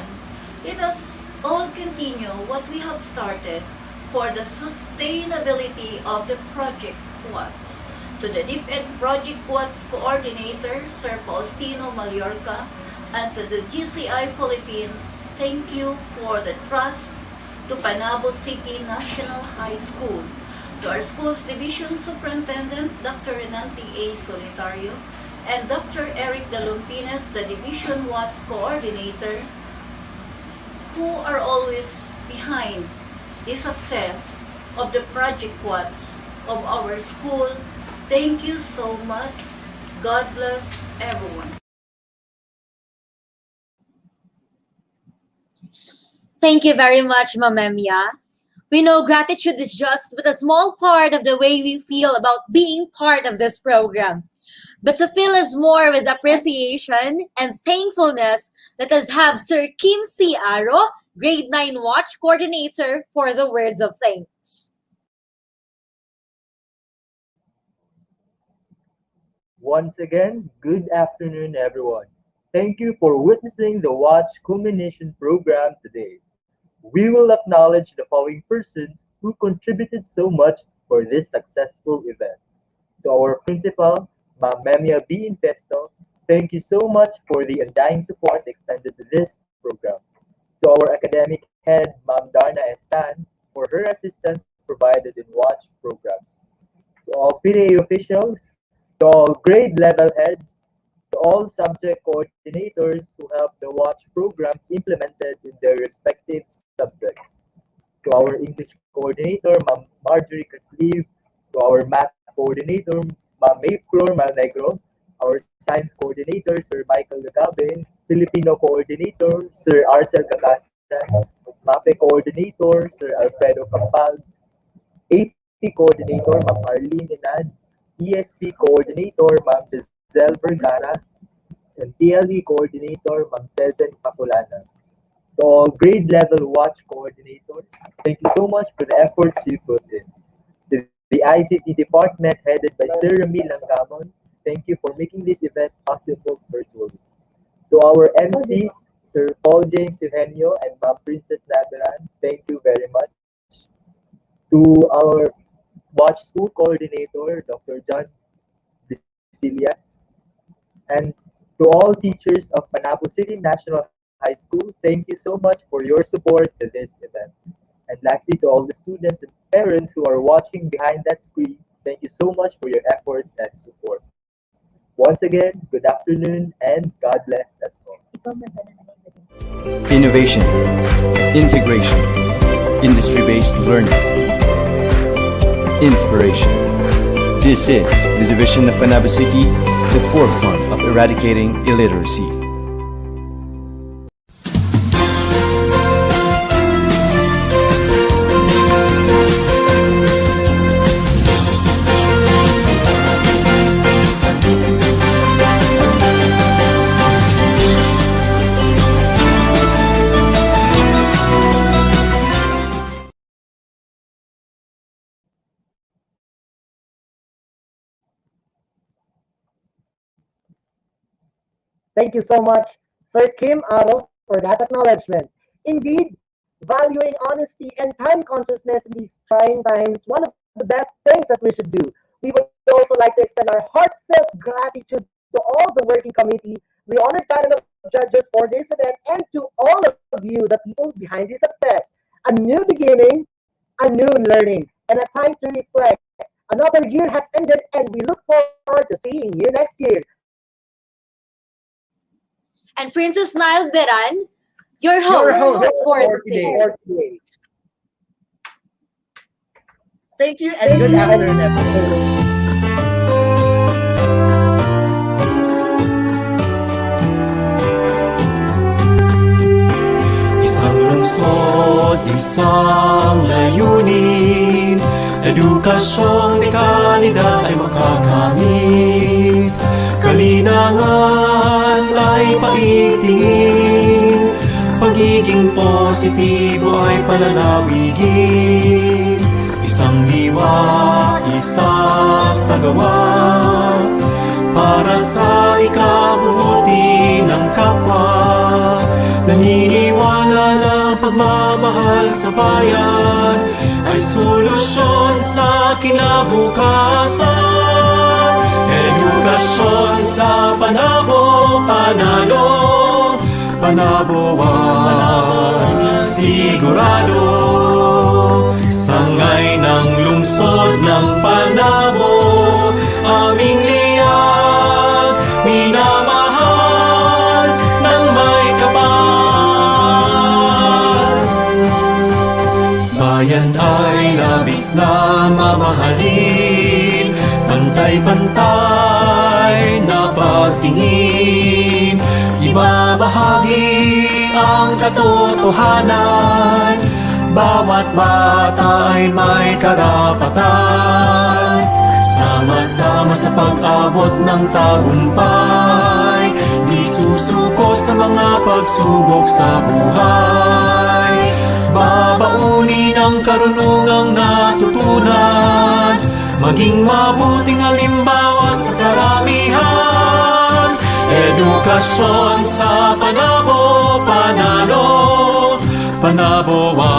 Let us all continue what we have started for the sustainability of the Project W.A.T.C.H. To the DepEd Project W.A.T.C.H Coordinator, Sir Faustino Mallorca, and to the GCI Philippines, thank you for the trust. To Panabo City National High School, to our school's Division Superintendent, Dr. Renante A. Solitario, and Dr. Eric Dalumpines, the Division W.A.T.C.H Coordinator, who are always behind the success of the Project W.A.T.C.H of our school. Thank you so much. God bless everyone. Thank you very much, Mamemia. We know gratitude is just but a small part of the way we feel about being part of this program. But to fill us more with appreciation and thankfulness, let us have Sir Kim C. Aro, Grade 9 Watch Coordinator, for the words of thanks. Once again, good afternoon, everyone. Thank you for witnessing the Watch Culmination program today. We will acknowledge the following persons who contributed so much for this successful event. To our principal, Ma'am Memia B. Infesto, thank you so much for the undying support extended to this program. To our academic head, Ma'am Darna S. Tan, for her assistance provided in Watch programs. To all PTA officials, to all grade level heads, to all subject coordinators who help the Watch programs implemented in their respective subjects. To our English coordinator, Ma'am Marjorie Casliv, to our math coordinator, Ma'am Mayflor Malnegro, our science coordinator, Sir Michael Lagabe, Filipino coordinator, Sir Arcel Kakasan, MAPE coordinator, Sir Alfredo Campal, AP coordinator, Ma'am Arlene Inad, ESP coordinator, Ma'am Giselle Vergara, and TLE coordinator, Ma'am Cezanne Capulana. To all grade level watch coordinators, thank you so much for the efforts you put in. To the ICT department headed by Sir Ramil Langamon, thank you for making this event possible virtually. To our MCs, Sir Paul James Eugenio and Ma'am Princess Nagaran, thank you very much. to our Watch School Coordinator, Dr. John Bisilias, and to all teachers of Panabo City National High School, thank you so much for your support to this event. And lastly, to all the students and parents who are watching behind that screen, thank you so much for your efforts and support. Once again, good afternoon and God bless us all. Innovation, integration, industry-based learning, inspiration. This is the division of Panabo City, the forefront of eradicating illiteracy. Thank you so much, Sir Kim Aro, for that acknowledgement. Indeed, valuing honesty and time consciousness in these trying times, one of the best things that we should do. We would also like to extend our heartfelt gratitude to all the working committee, the honored panel of judges for this event, and to all of you, the people behind the success. A new beginning, a new learning, and a time to reflect. Another year has ended, and we look forward to seeing you next year. And Princess Nile Beran, your host, for today. Thank you and good afternoon, everyone. Isang lungsod, isang layunin, edukasyong may kalidad ay makakamit. Kalinangan ay paitingin, pagiging positibo ay palalawigin. Isang diwa, isa sa gawa, para sa ikabubuti ng kapwa. Naniniwala na pagmamahal sa bayan ay solusyon sa kinabukasan. Edukasyon sa Panabo, panalo, Panaboan, sigurado. Sangay ng lungsod ng Panabo, aming liyag, minamahal ng may kapal. Bayan ay labis na mamahalin, pantay-pantay na pagtingin, ibabahagi ang katotohanan, bawat bata ay may karapatan. Sama-sama sa pag-abot ng tagumpay, di susuko sa mga pagsubok sa buhay. Babaunin ang karunungang natutunan, maging mabuting halimbawa sa karamihan. Edukasyon sa Panabo, panalo, Panaboan.